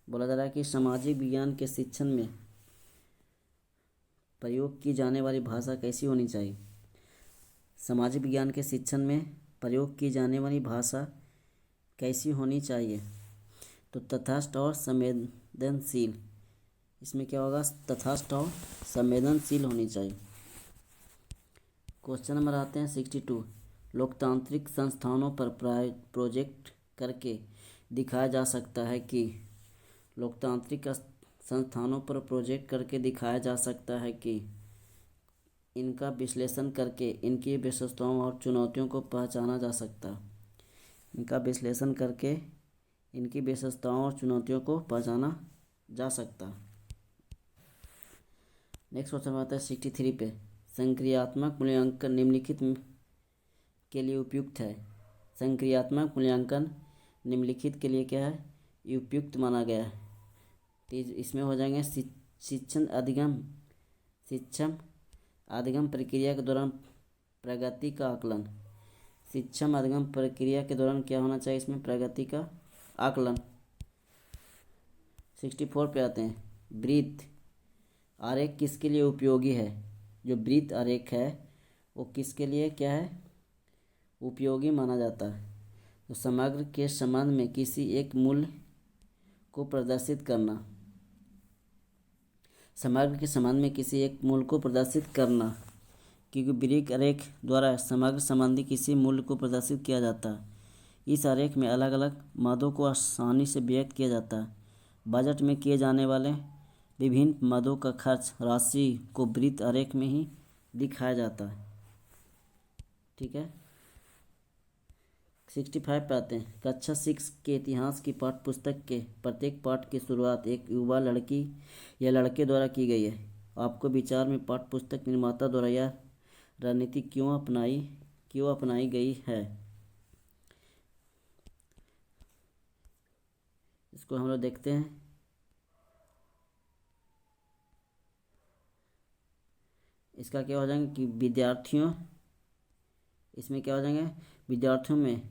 A: बोला जा रहा है कि सामाजिक विज्ञान के शिक्षण में प्रयोग की जाने वाली भाषा कैसी होनी चाहिए? सामाजिक विज्ञान के शिक्षण में प्रयोग की जाने वाली भाषा कैसी होनी चाहिए? तो तटस्थ और संवेदनशील। इसमें क्या होगा? तटस्थ और संवेदनशील होनी चाहिए। क्वेश्चन नंबर आते हैं 62, लोकतांत्रिक संस्थानों पर प्रोजेक्ट करके दिखाया जा सकता है कि इनका विश्लेषण करके इनकी विशेषताओं और चुनौतियों को पहचाना जा सकता है। इनका विश्लेषण करके इनकी विशेषताओं और चुनौतियों को पहचाना जा सकता है। नेक्स्ट क्वेश्चन आता है 63 पे, संक्रियात्मक मूल्यांकन निम्नलिखित के लिए उपयुक्त है। संक्रियात्मक मूल्यांकन निम्नलिखित के लिए क्या है, उपयुक्त माना गया है। तो इसमें हो जाएंगे शिक्षण अधिगम प्रक्रिया के दौरान प्रगति का आकलन। शिक्षण अधिगम प्रक्रिया के दौरान क्या होना चाहिए, इसमें प्रगति का आकलन। 64 पे आते हैं। वृत्त आरेख किसके लिए उपयोगी है। जो वृत्त आरेख है वो किसके लिए क्या है, उपयोगी माना जाता है। तो समग्र के संबंध में किसी एक मूल्य को प्रदर्शित करना। समग्र के संबंध में किसी एक मूल्य को प्रदर्शित करना, क्योंकि वृत्त आरेख द्वारा समग्र संबंधी किसी मूल्य को प्रदर्शित किया जाता है। इस आरेख में अलग अलग मदों को आसानी से व्यक्त किया जाता है। बजट में किए जाने वाले विभिन्न मदों का खर्च राशि को वृत्त आरेख में ही दिखाया जाता है। ठीक है। 65 पे आते हैं। कक्षा 6 के इतिहास की पाठ्य पुस्तक के प्रत्येक पाठ की शुरुआत एक युवा लड़की या लड़के द्वारा की गई है। आपको विचार में पाठ्य पुस्तक निर्माता द्वारा यह रणनीति क्यों अपनाई गई है, इसको हम लोग देखते हैं। इसका क्या हो जाएंगे कि इसमें क्या हो जाएंगे, विद्यार्थियों में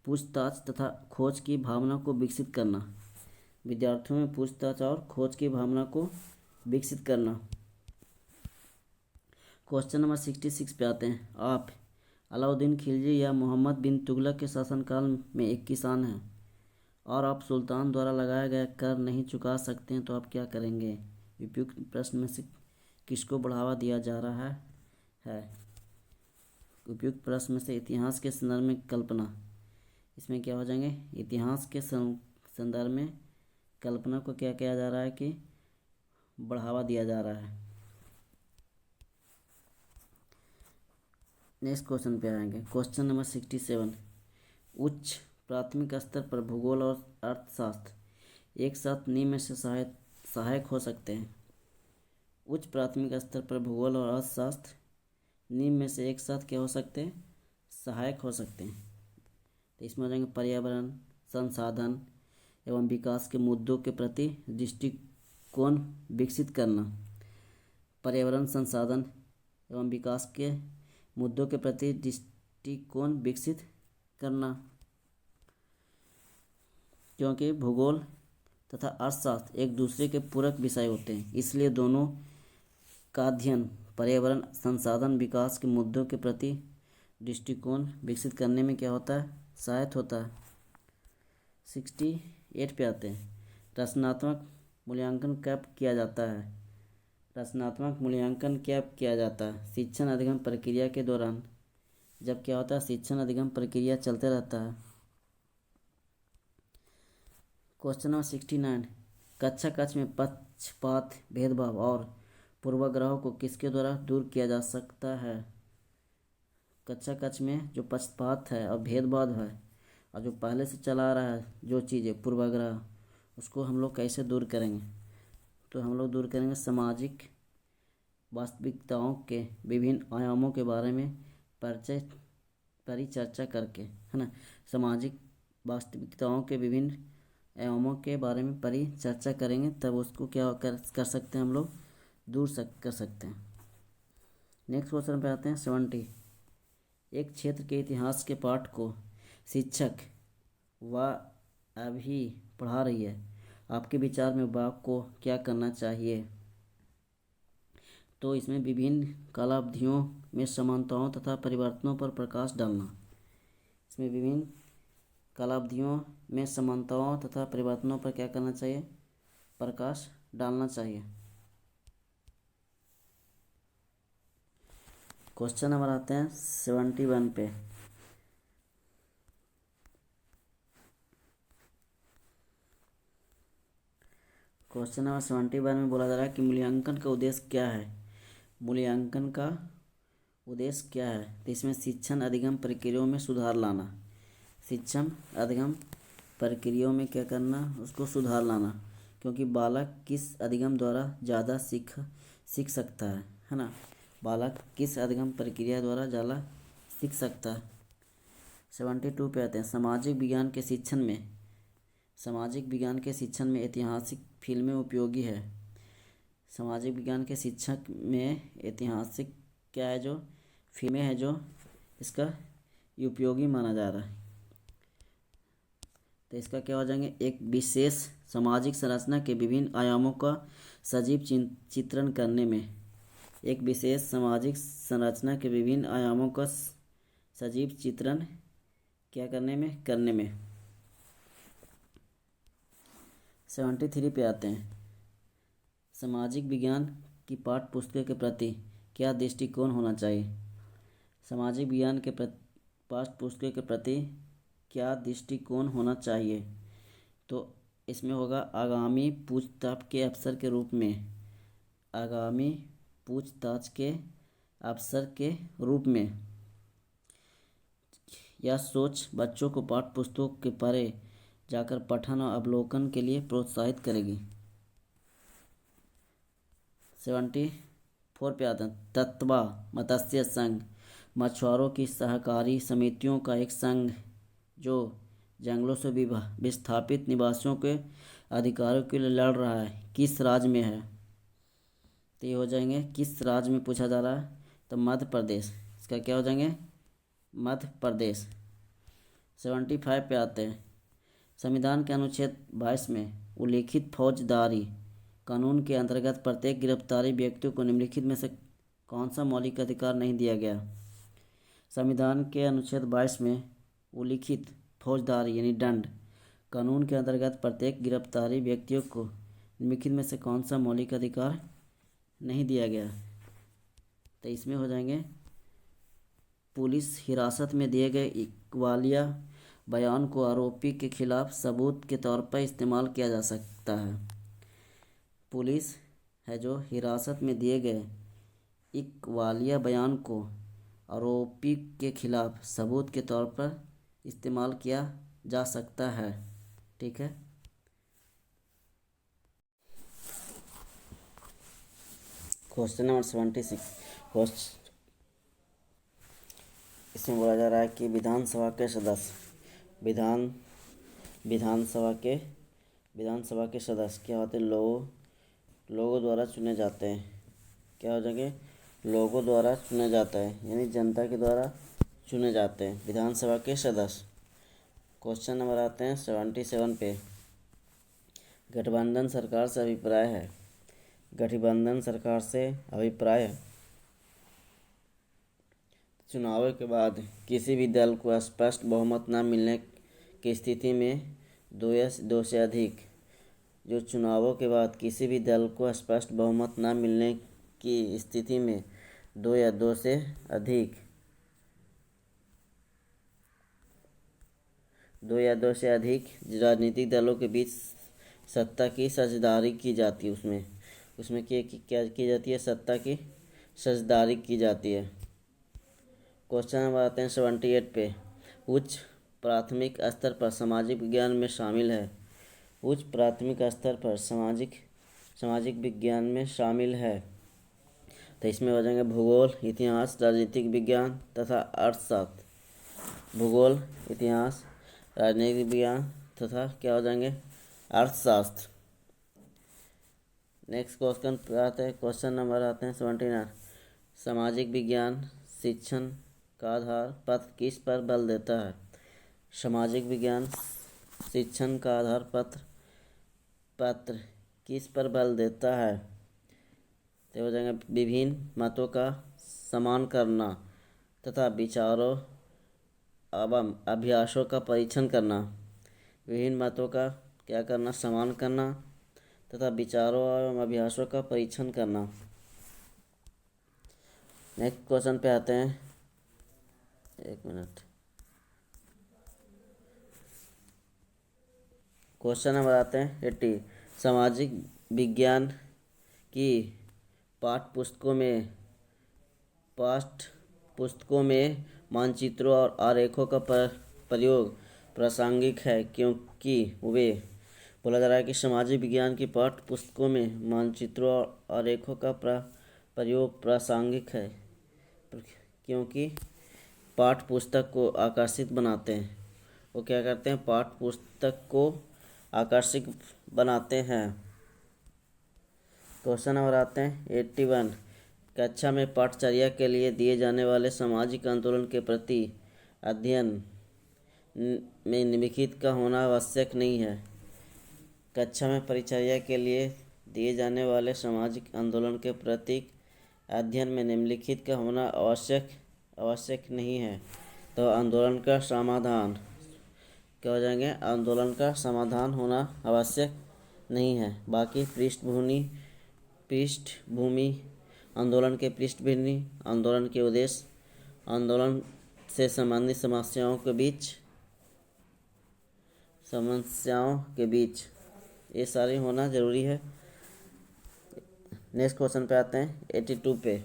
A: पूछताछ तथा खोज की भावना को विकसित करना। विद्यार्थियों में पूछताछ और खोज की भावना को विकसित करना। क्वेश्चन नंबर 66 पे आते हैं। आप अलाउद्दीन खिलजी या मोहम्मद बिन तुगलक के शासनकाल में एक किसान हैं और आप सुल्तान द्वारा लगाया गया कर नहीं चुका सकते हैं, तो आप क्या करेंगे। उपयुक्त प्रश्न में से किसको बढ़ावा दिया जा रहा है। उपयुक्त प्रश्न में से इतिहास के संदर्भ में कल्पना। इसमें क्या हो जाएंगे, इतिहास के संदर्भ में कल्पना को क्या किया जा रहा है कि बढ़ावा दिया जा रहा है। नेक्स्ट क्वेश्चन पे आएंगे। Question number 67। उच्च प्राथमिक स्तर पर भूगोल और अर्थशास्त्र एक साथ निम्न में से सहायक हो सकते हैं। उच्च प्राथमिक स्तर पर भूगोल और अर्थशास्त्र निम्न में से एक साथ क्या हो सकते हैं, सहायक हो सकते हैं। तो इसमें हो जाएंगे पर्यावरण, संसाधन एवं विकास के मुद्दों के प्रति दृष्टिकोण विकसित करना। पर्यावरण, संसाधन एवं विकास के मुद्दों के प्रति दृष्टिकोण विकसित करना, क्योंकि भूगोल तथा अर्थशास्त्र एक दूसरे के पूरक विषय होते हैं, इसलिए दोनों का अध्ययन पर्यावरण, संसाधन, विकास के मुद्दों के प्रति दृष्टिकोण विकसित करने में क्या होता है, सहायक होता है। 68 पे आते हैं। रचनात्मक मूल्यांकन कब किया जाता है। रचनात्मक मूल्यांकन कब किया जाता है, शिक्षण अधिगम प्रक्रिया के दौरान। जब क्या होता है, शिक्षण अधिगम प्रक्रिया चलते रहता है। Question number 69। कक्षा कक्ष में पक्षपात, भेदभाव और पूर्वाग्रहों को किसके द्वारा दूर किया जा सकता है। कक्षा कक्ष में जो पक्षपात है और भेदभाव है और जो पहले से चला आ रहा है जो चीज़ें पूर्वाग्रह, उसको हम लोग कैसे दूर करेंगे। तो हम लोग दूर करेंगे सामाजिक वास्तविकताओं के विभिन्न आयामों के बारे में परिचर्चा करके, है ना। सामाजिक वास्तविकताओं के विभिन्न आयामों के बारे में परिचर्चा करेंगे, तब उसको क्या कर सकते हैं, हम लोग कर सकते हैं। नेक्स्ट क्वेश्चन पे आते हैं 70। एक क्षेत्र के इतिहास के पाठ को शिक्षक वह अभी पढ़ा रही है, आपके विचार में वह को क्या करना चाहिए। तो इसमें विभिन्न कालावधियों में समानताओं तथा परिवर्तनों पर प्रकाश डालना। इसमें विभिन्न कालावधियों में समानताओं तथा परिवर्तनों पर क्या करना चाहिए, प्रकाश डालना चाहिए। क्वेश्चन नंबर आते हैं 71 पे। क्वेश्चन नंबर 71 में बोला जा रहा है कि मूल्यांकन का उद्देश्य क्या है। मूल्यांकन का उद्देश्य क्या है। तो इसमें शिक्षण अधिगम प्रक्रियाओं में सुधार लाना। शिक्षण अधिगम प्रक्रियाओं में क्या करना, उसको सुधार लाना, क्योंकि बालक किस अधिगम द्वारा ज़्यादा सीख सकता है ना। बालक किस अधिगम प्रक्रिया द्वारा ज़्यादा सीख सकता है। 72 पे आते हैं। सामाजिक विज्ञान के शिक्षण में ऐतिहासिक फिल्में उपयोगी है। सामाजिक विज्ञान के शिक्षक में ऐतिहासिक क्या है जो फिल्में हैं जो इसका उपयोगी माना जा रहा है। तो इसका क्या हो जाएंगे, एक विशेष सामाजिक संरचना के विभिन्न आयामों का सजीव चित्रण करने में। एक विशेष सामाजिक संरचना के विभिन्न आयामों का सजीव चित्रण क्या करने में। 73 पे आते हैं। सामाजिक विज्ञान की पाठ्य पुस्तक के प्रति क्या दृष्टिकोण होना चाहिए। सामाजिक विज्ञान के पाठ्य पुस्तक के प्रति क्या दृष्टिकोण होना चाहिए। तो इसमें होगा आगामी पूछताछ के अवसर के रूप में। आगामी पूछताछ के अवसर के रूप में यह सोच बच्चों को पाठ्य पुस्तकों के परे जाकर पठन और अवलोकन के लिए प्रोत्साहित करेगी। 74 पे आते हैं। तत्वा मत्स्य संघ मछुआरों की सहकारी समितियों का एक संघ जो जंगलों से विस्थापित निवासियों के अधिकारों के लिए लड़ रहा है, किस राज्य में है। तो ये हो जाएंगे किस राज्य में पूछा जा रहा है, तो मध्य प्रदेश। इसका क्या हो जाएंगे, मध्य प्रदेश। 75 पे आते हैं। संविधान के अनुच्छेद 22 में उल्लिखित फौजदारी कानून के अंतर्गत प्रत्येक गिरफ्तारी व्यक्तियों को निम्नलिखित में से कौन सा मौलिक अधिकार नहीं दिया गया। संविधान के अनुच्छेद 22 में उल्लिखित फौजदारी यानी दंड कानून के अंतर्गत प्रत्येक गिरफ्तारी व्यक्तियों को निम्नलिखित में से कौन सा मौलिक अधिकार नहीं दिया गया। तो इसमें हो जाएंगे पुलिस हिरासत में दिए गए इकबालिया बयान को आरोपी के खिलाफ सबूत के तौर पर इस्तेमाल किया जा सकता है। पुलिस है जो हिरासत में दिए गए इकबालिया बयान को आरोपी के खिलाफ सबूत के तौर पर इस्तेमाल किया जा सकता है। ठीक है। Question number 76। इसमें बोला जा रहा है कि विधानसभा के सदस्य विधानसभा के सदस्य क्या होते हैं, लोगों द्वारा चुने जाते हैं। क्या हो जाएंगे, लोगों द्वारा चुना जाता है यानी जनता के द्वारा चुने जाते हैं विधानसभा के सदस्य। क्वेश्चन नंबर आते हैं 77 पे। गठबंधन सरकार से अभिप्राय है। गठबंधन सरकार से अभिप्राय है चुनावों के बाद किसी भी दल को स्पष्ट बहुमत न मिलने की स्थिति में दो से अधिक जो चुनावों के बाद किसी भी दल को स्पष्ट बहुमत न मिलने की स्थिति में दो से अधिक राजनीतिक दलों के बीच सत्ता की साझेदारी की जाती है। उसमें क्या की जाती है, सत्ता की साझेदारी की जाती है। क्वेश्चन नंबर आते हैं 78 पे। उच्च प्राथमिक स्तर पर सामाजिक विज्ञान में शामिल है। उच्च प्राथमिक स्तर पर सामाजिक विज्ञान में शामिल है। तो इसमें हो जाएंगे भूगोल, इतिहास, राजनीतिक विज्ञान तथा अर्थशास्त्र। भूगोल, इतिहास, राजनीतिक विज्ञान तथा क्या हो जाएंगे, अर्थशास्त्र। नेक्स्ट क्वेश्चन पे आते हैं। क्वेश्चन नंबर आते हैं 79। सामाजिक विज्ञान शिक्षण का आधार पत्र किस पर बल देता है। सामाजिक विज्ञान शिक्षण का आधार पत्र किस पर बल देता है। तो हो जाएगा विभिन्न मतों का सम्मान करना तथा विचारों एवं अभ्यासों का परीक्षण करना। विभिन्न मतों का क्या करना, सम्मान करना तथा विचारों एवं अभ्यासों का परीक्षण करना। नेक्स्ट क्वेश्चन पे आते हैं। एक मिनट। क्वेश्चन नंबर आते हैं 80। सामाजिक विज्ञान की पाठ्य पुस्तकों में मानचित्रों और आरेखों का प्रयोग प्रासंगिक है क्योंकि वे बोला जा रहा है कि सामाजिक विज्ञान की पाठ्य पुस्तकों में मानचित्रों और आरेखों का प्रयोग प्रासंगिक है क्योंकि पाठ्य पुस्तक को आकर्षित बनाते हैं। वो क्या करते हैं? पाठ्य पुस्तक को आकर्षित बनाते हैं। क्वेश्चन नंबर आते हैं 81। कक्षा में पाठचर्या के लिए दिए जाने वाले सामाजिक आंदोलन के प्रति अध्ययन में निम्नलिखित का होना आवश्यक नहीं है। कक्षा में परिचर्या के लिए दिए जाने वाले सामाजिक आंदोलन के प्रति अध्ययन में निम्नलिखित का होना आवश्यक नहीं है। तो आंदोलन का समाधान क्या हो जाएंगे? आंदोलन का समाधान होना आवश्यक नहीं है। बाकी पृष्ठभूमि, आंदोलन के पृष्ठभूमि, आंदोलन के उद्देश्य, आंदोलन से संबंधित समस्याओं के बीच ये सारे होना जरूरी है। नेक्स्ट क्वेश्चन पे आते हैं 82 पे।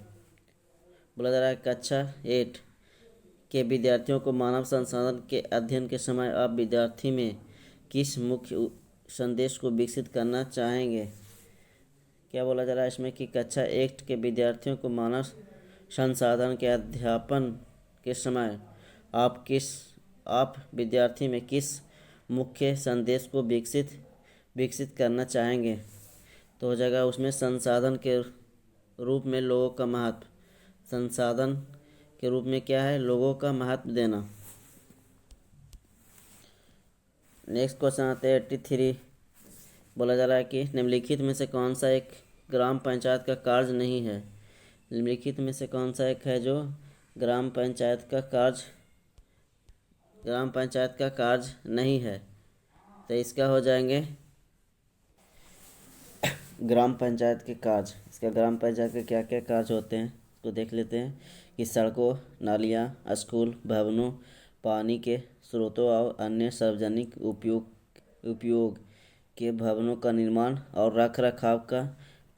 A: बोला जा रहा है कक्षा 8 के विद्यार्थियों को मानव संसाधन के अध्ययन के समय आप विद्यार्थी में किस मुख्य संदेश को विकसित करना चाहेंगे? क्या बोला जा रहा है इसमें कि कक्षा 8 के विद्यार्थियों को मानव संसाधन के अध्यापन के समय आप विद्यार्थी में किस मुख्य संदेश को विकसित करना चाहेंगे? तो हो जाएगा उसमें संसाधन के रूप में लोगों का महत्व। संसाधन के रूप में क्या है? लोगों का महत्व देना। नेक्स्ट क्वेश्चन आते हैं 83। बोला जा रहा है कि निम्नलिखित में से कौन सा एक ग्राम पंचायत का कार्य नहीं है? निम्नलिखित में से कौन सा एक है जो ग्राम पंचायत का कार्य नहीं है? तो इसका हो जाएंगे ग्राम पंचायत के कार्य। इसका ग्राम पंचायत के क्या क्या कार्य होते हैं तो देख लेते हैं कि सड़कों, नालियाँ, स्कूल, भवनों, पानी के स्रोतों और अन्य सार्वजनिक उपयोग के भवनों का निर्माण और रख रखाव का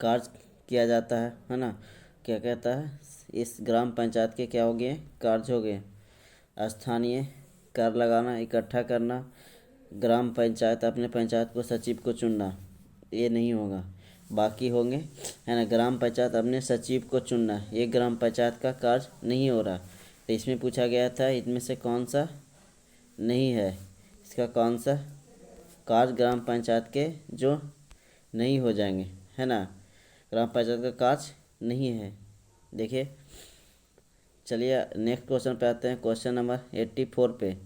A: कार्य किया जाता है ना। क्या कहता है? इस ग्राम पंचायत के क्या हो गए? कार्य हो गए। स्थानीय कर लगाना, इकट्ठा करना, ग्राम पंचायत अपने पंचायत को सचिव को चुनना, ये नहीं होगा। बाकी होंगे है ना। ग्राम पंचायत अपने सचिव को चुनना, ये ग्राम पंचायत का कार्य नहीं हो रहा। तो इसमें पूछा गया था इनमें से कौन सा नहीं है? इसका कौन सा कार्य ग्राम पंचायत के जो नहीं हो जाएंगे है ना। ग्राम पंचायत का कार्य नहीं है। देखिए, चलिए नेक्स्ट क्वेश्चन पे आते हैं। क्वेश्चन नंबर 84 पे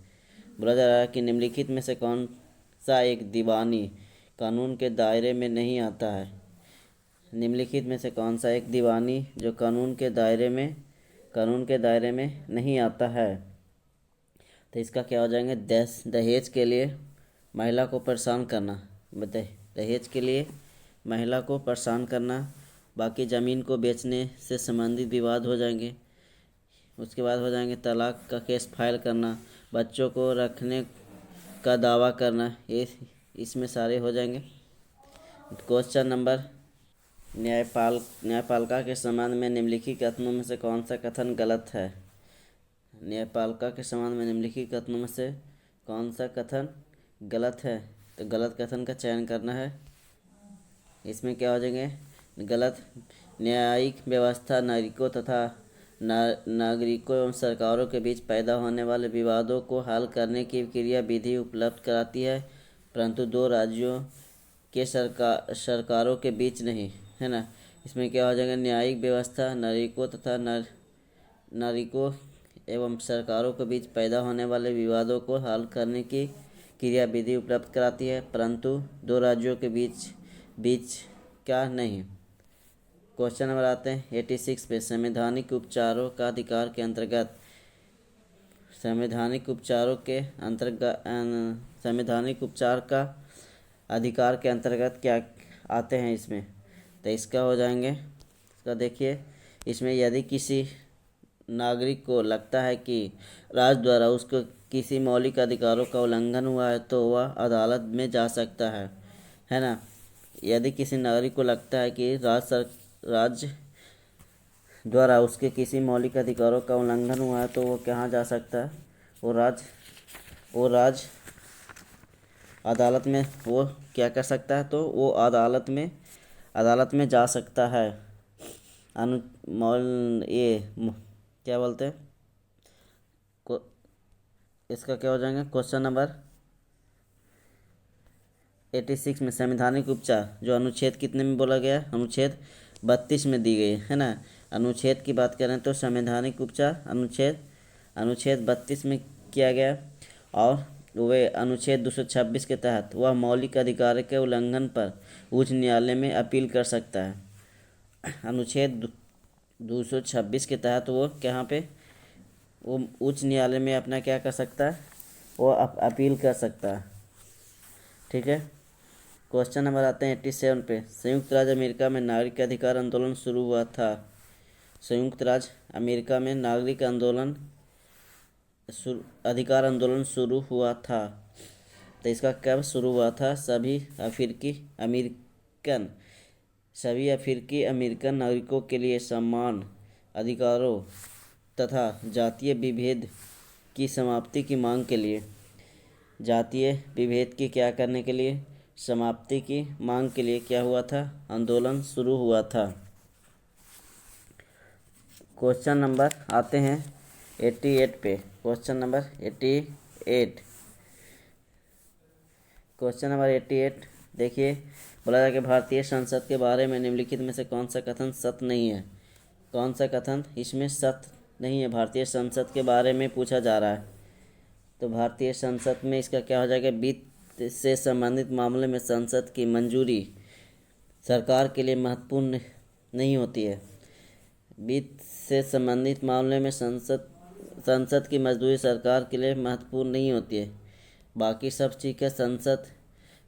A: बोला जा रहा है कि निम्नलिखित में से कौन सा एक दीवानी कानून के दायरे में नहीं आता है? निम्नलिखित में से कौन सा एक दीवानी जो कानून के दायरे में नहीं आता है? तो इसका क्या हो जाएंगे? दहेज के लिए महिला को परेशान करना। दहेज के लिए महिला को परेशान करना। बाकी ज़मीन को बेचने से संबंधित विवाद हो जाएंगे। उसके बाद हो जाएंगे तलाक का केस फाइल करना, बच्चों को रखने का दावा करना, ये इसमें सारे हो जाएंगे। क्वेश्चन नंबर न्यायपालिका के संबंध में निम्नलिखित कथनों में से कौन सा कथन गलत है? न्यायपालिका के संबंध में निम्नलिखित कथनों में से कौन सा कथन गलत है? तो गलत कथन का चयन करना है। इसमें क्या हो जाएंगे? गलत, न्यायिक व्यवस्था नागरिकों एवं सरकारों के बीच पैदा होने वाले विवादों को हल करने की क्रिया विधि उपलब्ध कराती है, परंतु दो राज्यों के सरकारों के बीच नहीं, है ना। इसमें क्या हो जाएगा? न्यायिक व्यवस्था नागरिकों एवं सरकारों के बीच पैदा होने वाले विवादों को हल करने की क्रिया विधि उपलब्ध कराती है, परंतु दो राज्यों के बीच क्या नहीं। क्वेश्चन नंबर आते हैं 86 पे। संवैधानिक उपचारों का अधिकार के अंतर्गत संवैधानिक उपचार का अधिकार के अंतर्गत क्या आते हैं इसमें? तो इसका हो जाएंगे, इसका देखिए, इसमें यदि किसी नागरिक को लगता है कि राज्य द्वारा उसको किसी मौलिक अधिकारों का उल्लंघन हुआ है तो वह अदालत में जा सकता है ना। यदि किसी नागरिक को लगता है कि राज्य द्वारा उसके किसी मौलिक अधिकारों का उल्लंघन हुआ है तो वो कहाँ जा सकता है? वो राज्य अदालत में वो क्या कर सकता है? तो वो अदालत में जा सकता है। अनु मॉल क्या बोलते हैं को, इसका क्या हो जाएगा क्वेश्चन नंबर 86 में संवैधानिक उपचार जो अनुच्छेद कितने में बोला गया है, अनुच्छेद 32 में दी गई है ना। अनुच्छेद की बात करें तो संवैधानिक उपचार अनुच्छेद 32 में किया गया और वे अनुच्छेद 226 के तहत वह मौलिक अधिकार के उल्लंघन पर उच्च न्यायालय में अपील कर सकता है। अनुच्छेद 226 के तहत वो कहाँ पे वो उच्च न्यायालय में अपना क्या कर सकता है, वो अपील कर सकता है। ठीक है। क्वेश्चन नंबर आते हैं 87 पे। संयुक्त राज्य अमेरिका में नागरिक अधिकार आंदोलन शुरू हुआ था। संयुक्त राज्य अमेरिका में नागरिक अधिकार आंदोलन शुरू हुआ था। तो इसका कब शुरू हुआ था? सभी अफ्रीकी अमेरिकन नागरिकों के लिए समान अधिकारों तथा जातीय विभेद की समाप्ति की मांग के लिए। जातीय विभेद की क्या करने के लिए? समाप्ति की मांग के लिए क्या हुआ था? आंदोलन शुरू हुआ था। क्वेश्चन नंबर आते हैं 88 पे। Question number 88। क्वेश्चन नंबर 88 देखिए, बोला जाए कि भारतीय संसद के बारे में निम्नलिखित में से कौन सा कथन सत्य नहीं है? कौन सा कथन इसमें सत्य नहीं है? भारतीय संसद के बारे में पूछा जा रहा है। तो भारतीय संसद में इसका क्या हो जाएगा? वित्त से संबंधित मामले में संसद की मंजूरी सरकार के लिए महत्वपूर्ण नहीं होती है। वित्त से संबंधित मामले में संसद की मंजूरी सरकार के लिए महत्वपूर्ण नहीं होती है। बाकी सब चीज़ का संसद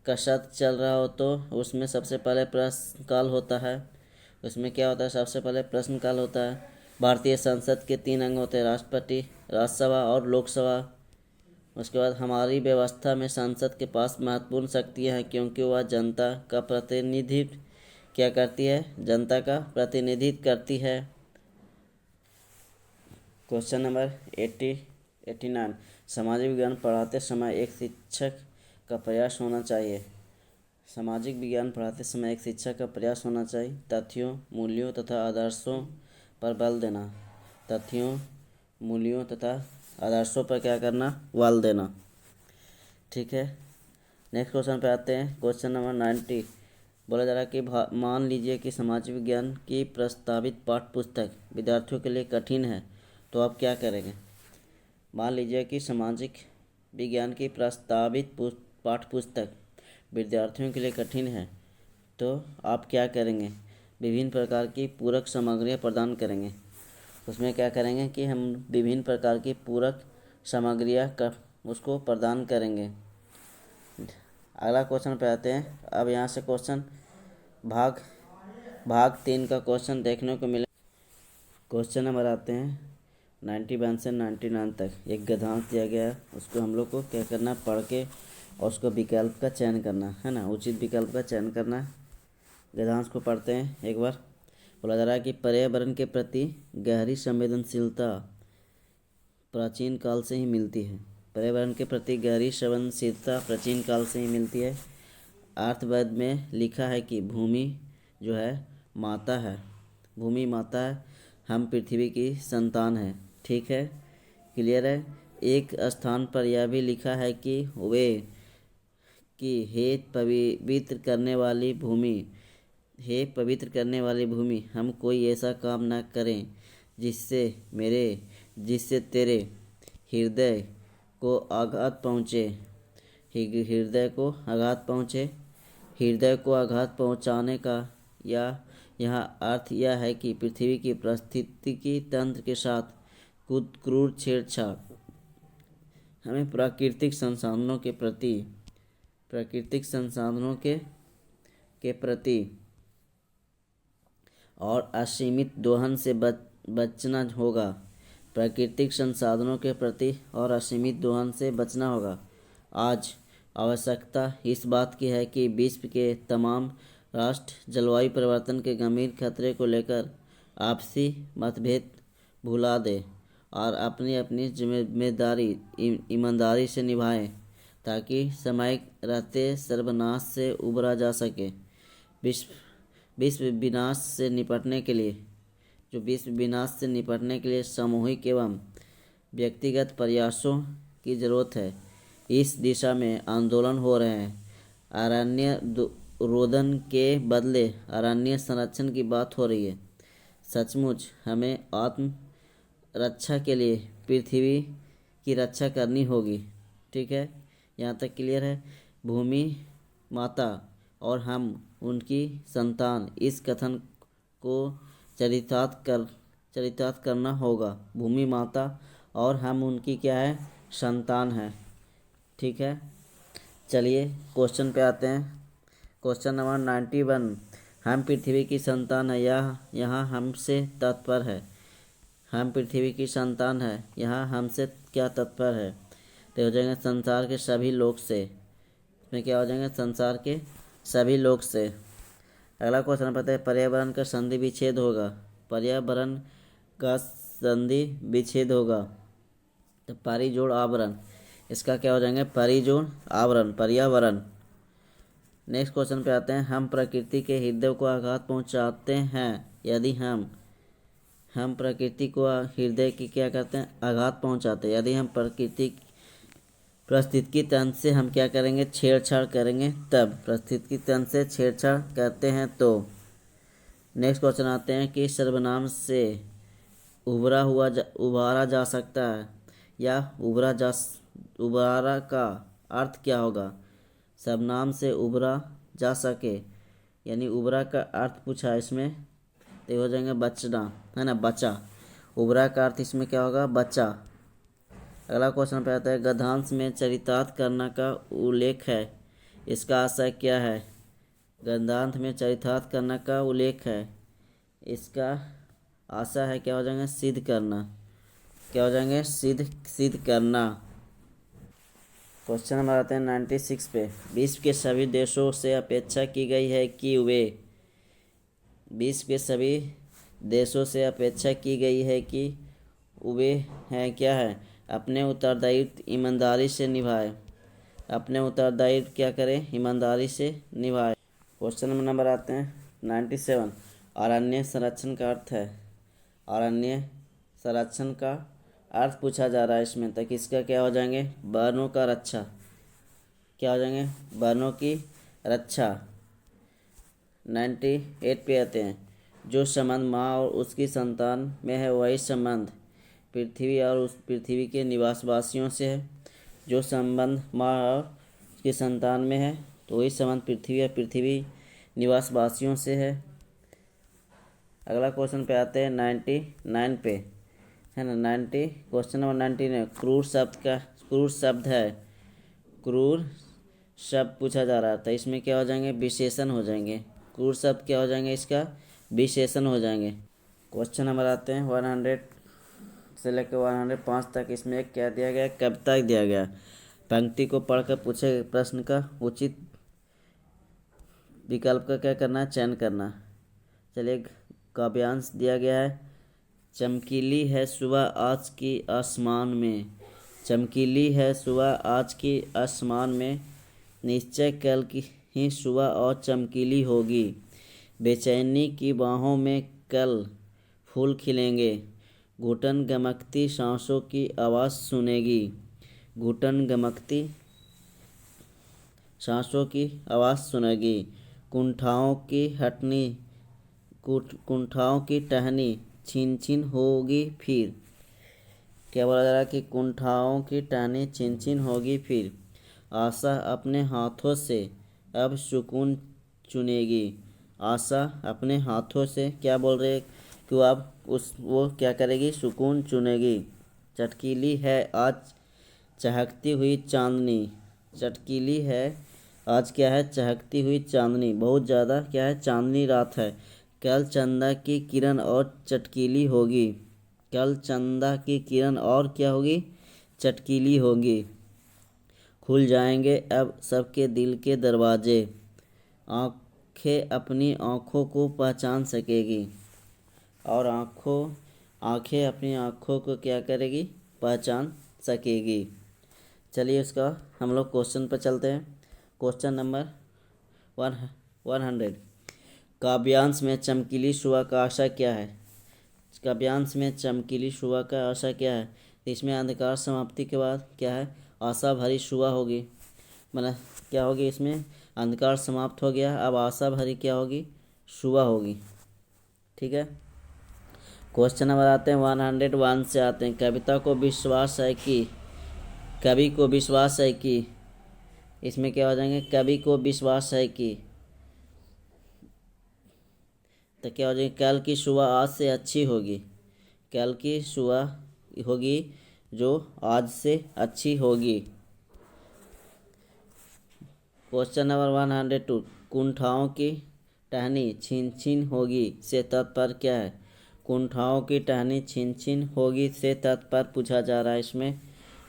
A: का सत्र चल रहा हो तो उसमें सबसे पहले प्रश्नकाल होता है। उसमें क्या होता है? सबसे पहले प्रश्नकाल होता है। भारतीय संसद के 3 अंग होते हैं, राष्ट्रपति, राज्यसभा और लोकसभा। उसके बाद हमारी व्यवस्था में संसद के पास महत्वपूर्ण शक्तियाँ हैं क्योंकि वह जनता का प्रतिनिधित्व क्या करती है? जनता का प्रतिनिधित्व करती है। Question number 89। सामाजिक विज्ञान पढ़ाते समय एक शिक्षक का प्रयास होना चाहिए। सामाजिक विज्ञान पढ़ाते समय एक शिक्षक का प्रयास होना चाहिए तथ्यों, मूल्यों तथा आदर्शों पर बल देना। तथ्यों, मूल्यों तथा आदर्शों पर क्या करना? बल देना। ठीक है। नेक्स्ट क्वेश्चन पे आते हैं। Question number 90। बोला जा रहा है कि मान लीजिए कि सामाजिक विज्ञान की प्रस्तावित पाठ्य पुस्तक विद्यार्थियों के लिए कठिन है, तो आप क्या करेंगे? मान लीजिए कि सामाजिक विज्ञान की प्रस्तावित पाठ्य पुस्तक विद्यार्थियों के लिए कठिन है, तो आप क्या करेंगे? विभिन्न प्रकार की पूरक सामग्रियाँ प्रदान करेंगे। उसमें क्या करेंगे कि हम विभिन्न प्रकार की पूरक सामग्रियाँ उसको प्रदान करेंगे। अगला क्वेश्चन पे आते हैं। अब यहाँ से क्वेश्चन भाग 3 का क्वेश्चन देखने को मिले। क्वेश्चन नंबर आते हैं 91 से 99 तक। एक गद्यांश दिया गया है, उसको हम लोग को क्या करना? पढ़ के और उसको विकल्प का चयन करना है ना, उचित विकल्प का चयन करना। गद्यांश को पढ़ते हैं एक बार। बोला जा रहा है कि पर्यावरण के प्रति गहरी संवेदनशीलता प्राचीन काल से ही मिलती है। पर्यावरण के प्रति गहरी संवेदनशीलता प्राचीन काल से ही मिलती है। अर्थवेद में लिखा है कि भूमि जो है माता है, भूमि माता है, हम पृथ्वी की संतान है। ठीक है, क्लियर है। एक स्थान पर यह भी लिखा है कि हे पवित्र करने वाली भूमि, हम कोई ऐसा काम न करें जिससे तेरे हृदय को आघात पहुँचे। हृदय को आघात पहुँचाने का यहाँ अर्थ यह है कि पृथ्वी की पारिस्थितिकी तंत्र के साथ क्रूर छेड़छाड़ हमें प्राकृतिक संसाधनों के प्रति और असीमित दोहन से बचना होगा। प्राकृतिक संसाधनों के प्रति और असीमित दोहन से बचना होगा। आज आवश्यकता इस बात की है कि विश्व के तमाम राष्ट्र जलवायु परिवर्तन के गंभीर खतरे को लेकर आपसी मतभेद भुला दें और अपनी जिम्मेदारी ईमानदारी से निभाएं ताकि समय रहते सर्वनाश से उबरा जा सके। विश्व विनाश से निपटने के लिए जो विश्व विनाश से निपटने के लिए सामूहिक एवं व्यक्तिगत प्रयासों की जरूरत है। इस दिशा में आंदोलन हो रहे हैं। अरण्य रोदन के बदले अरण्य संरक्षण की बात हो रही है। सचमुच हमें आत्म रक्षा के लिए पृथ्वी की रक्षा करनी होगी। ठीक है, यहाँ तक क्लियर है। भूमि माता और हम उनकी संतान, इस कथन को चरितार्थ करना होगा। भूमि माता और हम उनकी क्या है, संतान है। ठीक है, चलिए क्वेश्चन पे आते हैं। क्वेश्चन नंबर 91, हम पृथ्वी की संतान है, यह यहाँ हमसे तात्पर्य है। हम पृथ्वी की संतान है, यहाँ हमसे क्या तात्पर्य है? तो हो जाएंगे संसार के सभी लोग से। इसमें क्या हो जाएंगे, संसार के सभी लोग से। अगला क्वेश्चन पता है, पर्यावरण का संधि विच्छेद होगा। पर्यावरण का संधि विच्छेद होगा तो परिजोड़ आवरण, इसका क्या हो जाएंगे, परिजोड़ आवरण, पर्यावरण। नेक्स्ट क्वेश्चन पे आते हैं, हम प्रकृति के हृदय को आघात पहुंचाते हैं यदि हम प्रकृति को हृदय की क्या करते हैं, आघात पहुंचाते हैं। यदि हम पारिस्थितिकी तंत्र से हम क्या करेंगे, छेड़छाड़ करेंगे, तब पारिस्थितिकी तंत्र से छेड़छाड़ करते हैं तो। नेक्स्ट क्वेश्चन आते हैं कि सर्वनाम से उभारा जा सकता है या उभारा का अर्थ क्या होगा? सर्वनाम से उभरा जा सके यानी उभरा का अर्थ पूछा है इसमें, तो हो जाएंगे बचना, है ना, बचा। उभरा का अर्थ इसमें क्या होगा, बचा। अगला क्वेश्चन पे आता है, गद्यांश में चरितार्थ करना का उल्लेख है, इसका आशय क्या है? गद्यांश में चरितार्थ करना का उल्लेख है, इसका आशय है क्या हो जाएंगे, सिद्ध करना। क्या हो जाएंगे, सिद्ध करना। क्वेश्चन नंबर आते हैं 96 पे, विश्व के सभी देशों से अपेक्षा की गई है कि वे विश्व के सभी देशों से अपेक्षा की गई है कि वे हैं क्या है, अपने उत्तरदायित्व ईमानदारी से निभाए। अपने उत्तरदायित्व क्या करें, ईमानदारी से निभाए। क्वेश्चन नंबर आते हैं 97, अरण्य संरक्षण का अर्थ है। अरण्य संरक्षण का अर्थ पूछा जा रहा है इसमें, तक इसका क्या हो जाएंगे, वनों का रक्षा। क्या हो जाएंगे, वनों की रक्षा। 98 पे आते हैं, जो संबंध माँ और उसकी संतान में है वही संबंध पृथ्वी और उस पृथ्वी के निवासवासियों से है। जो संबंध माँ और उसकी संतान में है तो वही संबंध पृथ्वी और पृथ्वी निवासवासियों से है। अगला क्वेश्चन पे आते हैं 99 पे, है ना। 90 क्वेश्चन नंबर 99, क्रूर शब्द है। क्रूर शब्द पूछा जा रहा था, इसमें क्या हो जाएंगे, विशेषण हो जाएंगे। क्रूर शब्द क्या हो जाएंगे, इसका विशेषण हो जाएंगे। क्वेश्चन नंबर आते हैं 100 से लेकर 105 तक। इसमें एक क्या दिया गया, कविता दिया गया। पंक्ति को पढ़कर पूछे गए प्रश्न का उचित विकल्प का क्या करना है, चयन करना। चलिए, काव्यांश दिया गया है, चमकीली है सुबह आज की आसमान में। चमकीली है सुबह आज की आसमान में, निश्चय कल की ही सुबह और चमकीली होगी। बेचैनी की बाहों में कल फूल खिलेंगे, घुटन गमकती सांसों की आवाज़ सुनेगी। घुटन गमकती सांसों की आवाज़ सुनेगी। कुंठाओं की टहनी छिन छिन होगी फिर। क्या बोला जा रहा है कि कुंठाओं की टहनी छिन छिन होगी फिर। आशा अपने हाथों से अब सुकून चुनेगी। आशा अपने हाथों से क्या बोल रहे कि अब वो क्या करेगी, सुकून चुनेगी। चटकीली है आज चहकती हुई चांदनी। चटकीली है आज क्या है, चहकती हुई चांदनी, बहुत ज़्यादा क्या है, चांदनी रात है। कल चंदा की किरण और चटकीली होगी। कल चंदा की किरण और क्या होगी, चटकीली होगी। खुल जाएंगे अब सबके दिल के दरवाजे। आँखें अपनी आँखों को पहचान सकेगी। और आँखें अपनी आँखों को क्या करेगी, पहचान सकेगी। चलिए उसका हम लोग क्वेश्चन पर चलते हैं। क्वेश्चन नंबर 100, काव्यांश में चमकीली सुबह का आशय क्या है। काव्यांश में चमकीली सुबह का आशा क्या है? तो इसमें अंधकार समाप्ति के बाद क्या है? आशा भरी सुबह होगी। मतलब क्या होगी इसमें? अंधकार समाप्त हो गया, अब आशा भरी क्या होगी? सुबह होगी। ठीक है। क्वेश्चन नंबर आते हैं 101 से आते हैं। कविता को विश्वास है कि, कवि को विश्वास है कि, इसमें क्या हो जाएंगे? कवि को विश्वास है कि, तो क्या हो जाएगी? कल की सुबह आज से अच्छी होगी। कल की सुबह होगी जो आज से अच्छी होगी। क्वेश्चन नंबर 102, कुंठाओं की टहनी छीन छीन होगी से तात्पर्य क्या है? कुंठाओं की टहनी छीन छीन होगी से तात्पर्य पूछा जा रहा है इसमें।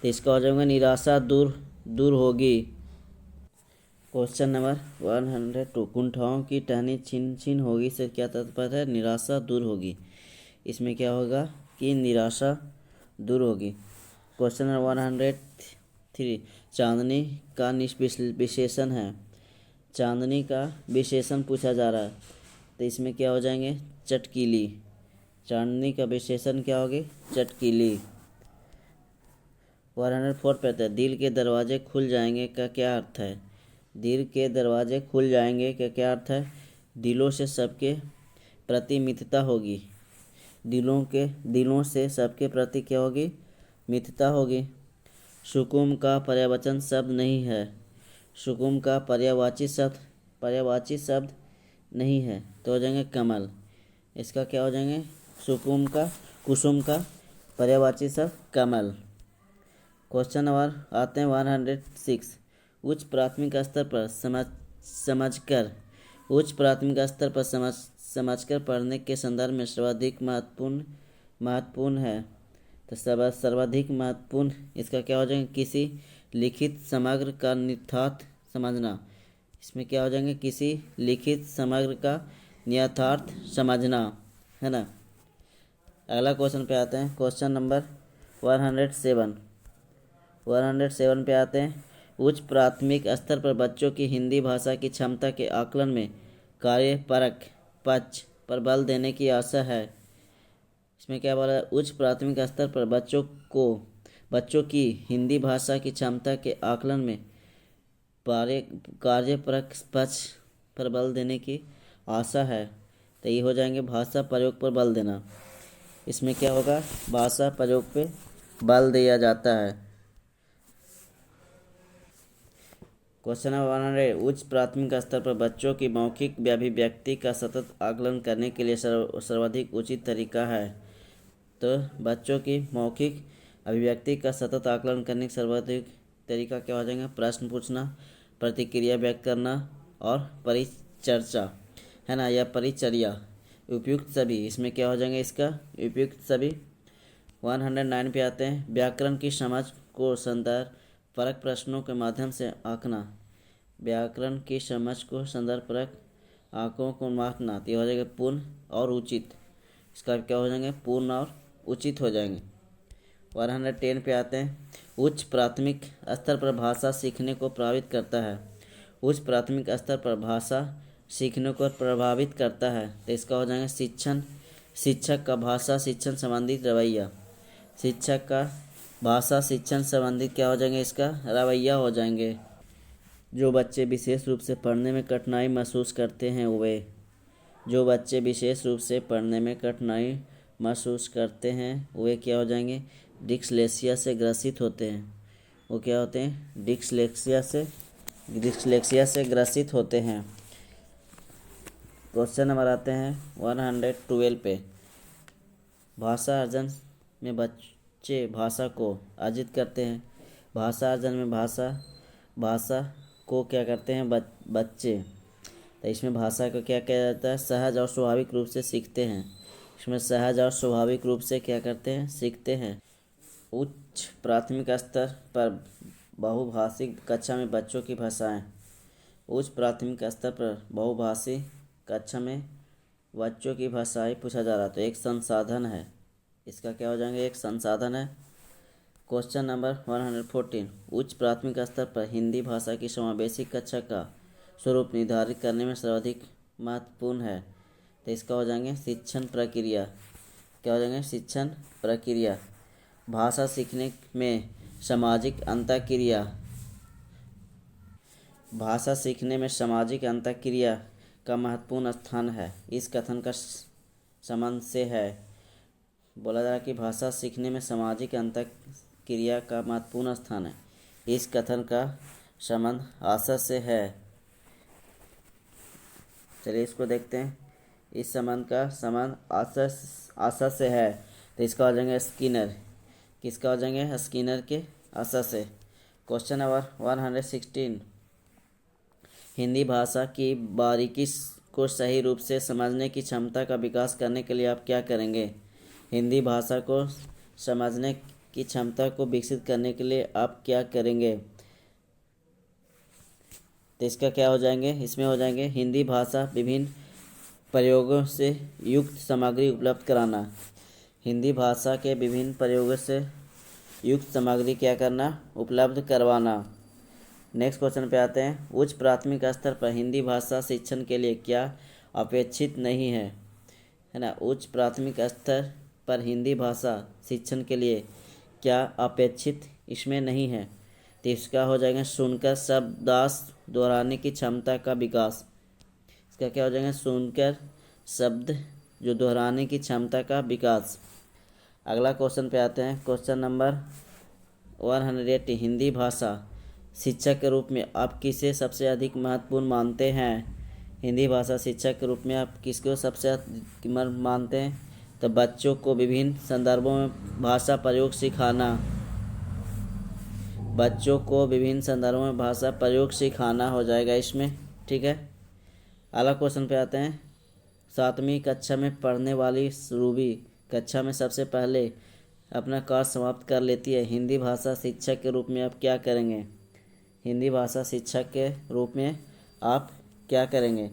A: तो इसका हो जाएगा निराशा दूर दूर होगी। क्वेश्चन नंबर 102, कुंठाओं की टहनी छीन छीन होगी से क्या तात्पर्य है? निराशा दूर होगी। इसमें क्या होगा कि निराशा दूर होगी। क्वेश्चन नंबर 103, चांदनी का विशेषण है। चांदनी का विशेषण पूछा जा रहा है। तो इसमें क्या हो जाएंगे? चटकीली। चांदनी का विशेषण क्या होगी? चटकीली। 104 पे आता है, दिल के दरवाजे खुल जाएंगे का क्या अर्थ है? दिल के दरवाजे खुल जाएंगे का क्या अर्थ है? दिलों से सबके प्रति मित्रता होगी। दिलों से सबके प्रति क्या होगी? मित्रता होगी। सुकुम का पर्यायवाची शब्द नहीं है। सुकुम का पर्यायवाची शब्द नहीं है तो हो जाएंगे कमल। इसका क्या हो जाएंगे? कुसुम का पर्यायवाची शब्द कमल। क्वेश्चन नंबर आते हैं 106, उच्च प्राथमिक स्तर पर समझकर पढ़ने के संदर्भ में सर्वाधिक महत्वपूर्ण है। तो सर्वाधिक महत्वपूर्ण इसका क्या हो जाएगा? किसी लिखित समग्र का नियतार्थ समझना। इसमें क्या हो जाएंगे? किसी लिखित समग्र का नियतार्थ समझना, है ना। अगला क्वेश्चन पे आते हैं। क्वेश्चन नंबर 107 पे आते हैं। उच्च प्राथमिक स्तर पर बच्चों की हिंदी भाषा की क्षमता के आकलन में कार्यपरक पक्ष पर बल देने की आशा है। इसमें क्या बोला? उच्च प्राथमिक स्तर पर बच्चों की हिंदी भाषा की क्षमता के आकलन में कार्यपरक पक्ष पर बल देने की आशा है। तो ये हो जाएंगे भाषा प्रयोग पर बल देना। इसमें क्या होगा? भाषा प्रयोग पे बल दिया जाता है। क्वेश्चन नंबर 100, उच्च प्राथमिक स्तर पर बच्चों की मौखिक अभिव्यक्ति का सतत आकलन करने के लिए सर्वाधिक उचित तरीका है। तो बच्चों की मौखिक अभिव्यक्ति का सतत आकलन करने का सर्वाधिक तरीका क्या हो जाएगा? प्रश्न पूछना, प्रतिक्रिया व्यक्त करना और परिचर्चा, है ना, या परिचर्या। उपयुक्त सभी, इसमें क्या हो जाएंगे? इसका उपयुक्त सभी। 109 पे आते हैं। व्याकरण की समझ को संदर्भपरक प्रश्नों के माध्यम से आंकना। व्याकरण की समझ को संदर्भपरक आंकों को मापना। तो हो जाएगा पूर्ण और उचित। इसका क्या हो जाएंगे? पूर्ण और उचित हो जाएंगे। 110 पे आते हैं। उच्च प्राथमिक स्तर पर भाषा सीखने को प्रभावित करता है। उच्च प्राथमिक स्तर पर भाषा सीखने को प्रभावित करता है। तो इसका हो जाएगा शिक्षक का भाषा शिक्षण संबंधित रवैया। शिक्षक का भाषा शिक्षण संबंधित क्या हो जाएंगे? इसका रवैया हो जाएंगे। जो बच्चे विशेष रूप से पढ़ने में कठिनाई महसूस करते हैं वे क्या हो जाएंगे? डिस्लेक्सिया से ग्रसित होते हैं। वो क्या होते हैं? डिस्लेक्सिया से ग्रसित होते हैं। क्वेश्चन नंबर आते हैं 112 पे। भाषा अर्जन में बच्चे भाषा को अर्जित करते हैं। भाषा अर्जन में भाषा को क्या करते हैं? बच्चे। तो इसमें भाषा को क्या किया जाता है? सहज और स्वाभाविक रूप से सीखते हैं। इसमें सहज और स्वाभाविक रूप से क्या करते हैं? सीखते हैं। उच्च प्राथमिक स्तर पर बहुभाषिक कक्षा में बच्चों की भाषाएं। उच्च प्राथमिक स्तर पर बहुभाषी कक्षा में बच्चों की भाषाएं पूछा जा रहा तो एक संसाधन है। इसका क्या हो जाएंगे? एक संसाधन है। क्वेश्चन नंबर 114, उच्च प्राथमिक स्तर पर हिंदी भाषा की समावेशी कक्षा का स्वरूप निर्धारित करने में सर्वाधिक महत्वपूर्ण है। तो इसका हो जाएंगे शिक्षण प्रक्रिया। क्या हो जाएंगे, शिक्षण प्रक्रिया। भाषा सीखने में सामाजिक अंतःक्रिया, भाषा सीखने में सामाजिक अंतःक्रिया का महत्वपूर्ण स्थान है। इस कथन का संबंध से है। बोला जा रहा है कि भाषा सीखने में सामाजिक अंतःक्रिया का महत्वपूर्ण स्थान है। इस कथन का संबंध आशा से है। चलिए इसको देखते हैं। इस संबंध का संबंध आशा से है, तो इसका हो जाएंगे स्किनर। किसका हो जाएंगे, स्किनर के आशा से। क्वेश्चन नंबर 116, हिंदी भाषा की बारीकी को सही रूप से समझने की क्षमता का विकास करने के लिए आप क्या करेंगे। हिंदी भाषा को समझने की क्षमता को विकसित करने के लिए आप क्या करेंगे। तो इसका क्या हो जाएंगे, इसमें हो जाएंगे हिंदी भाषा विभिन्न प्रयोगों से युक्त सामग्री उपलब्ध कराना। हिंदी भाषा के विभिन्न प्रयोगों से युक्त सामग्री क्या करना, उपलब्ध करवाना। नेक्स्ट क्वेश्चन पे आते हैं। उच्च प्राथमिक स्तर पर हिंदी भाषा शिक्षण के लिए क्या अपेक्षित नहीं है ना। उच्च प्राथमिक स्तर पर हिंदी भाषा शिक्षण के लिए क्या अपेक्षित इसमें नहीं है। तो इसका हो जाएगा सुनकर शब्दाश दोहराने की क्षमता का विकास। इसका क्या हो जाएगा, सुनकर शब्द जो दोहराने की क्षमता का विकास। अगला क्वेश्चन पे आते हैं। क्वेश्चन नंबर 180, हिंदी भाषा शिक्षक के रूप में आप किसे सबसे अधिक महत्वपूर्ण मानते हैं। हिंदी भाषा शिक्षक के रूप में आप किसको सबसे अधिक मानते हैं। तो बच्चों को विभिन्न संदर्भों में भाषा प्रयोग सिखाना। बच्चों को विभिन्न संदर्भों में भाषा प्रयोग सिखाना हो जाएगा इसमें, ठीक है। अगला क्वेश्चन पे आते हैं। 7वीं कक्षा में पढ़ने वाली रूबी कक्षा में सबसे पहले अपना कार्य समाप्त कर लेती है। हिंदी भाषा शिक्षक के रूप में आप क्या करेंगे। हिंदी भाषा शिक्षक के रूप में आप क्या करेंगे।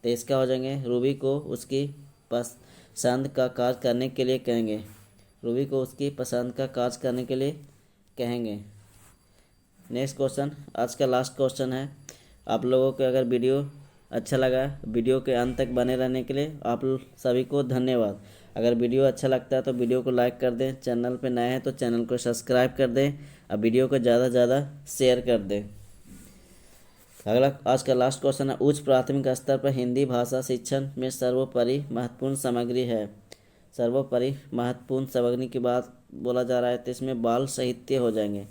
A: तो इसका हो जाएंगे रूबी को उसकी पसंद का कार्य करने के लिए कहेंगे। रूबी को उसकी पसंद का कार्य करने के लिए कहेंगे। नेक्स्ट क्वेश्चन, आज का लास्ट क्वेश्चन है। आप लोगों को अगर वीडियो अच्छा लगा, वीडियो के अंत तक बने रहने के लिए आप सभी को धन्यवाद। अगर वीडियो अच्छा लगता है तो वीडियो को लाइक कर दें, चैनल पे नए हैं तो चैनल को सब्सक्राइब कर दें और वीडियो को ज़्यादा से ज़्यादा शेयर कर दें। अगला आज का लास्ट क्वेश्चन है। उच्च प्राथमिक स्तर पर हिंदी भाषा शिक्षण में सर्वोपरि महत्वपूर्ण सामग्री है। सर्वोपरि महत्वपूर्ण सामग्री की बात बोला जा रहा है, तो इसमें बाल साहित्य हो जाएंगे।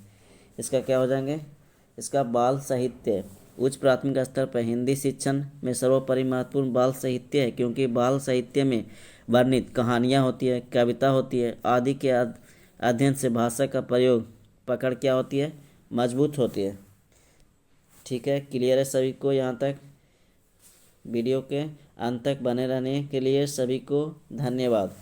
A: इसका क्या हो जाएंगे, इसका बाल साहित्य। उच्च प्राथमिक स्तर पर हिंदी शिक्षण में सर्वोपरि महत्वपूर्ण बाल साहित्य है, क्योंकि बाल साहित्य में वर्णित कहानियाँ होती है, कविता होती है आदि के अध्ययन से भाषा का प्रयोग पकड़ क्या होती है, मजबूत होती है। ठीक है, क्लियर है सभी को यहाँ तक। वीडियो के अंत तक बने रहने के लिए सभी को धन्यवाद।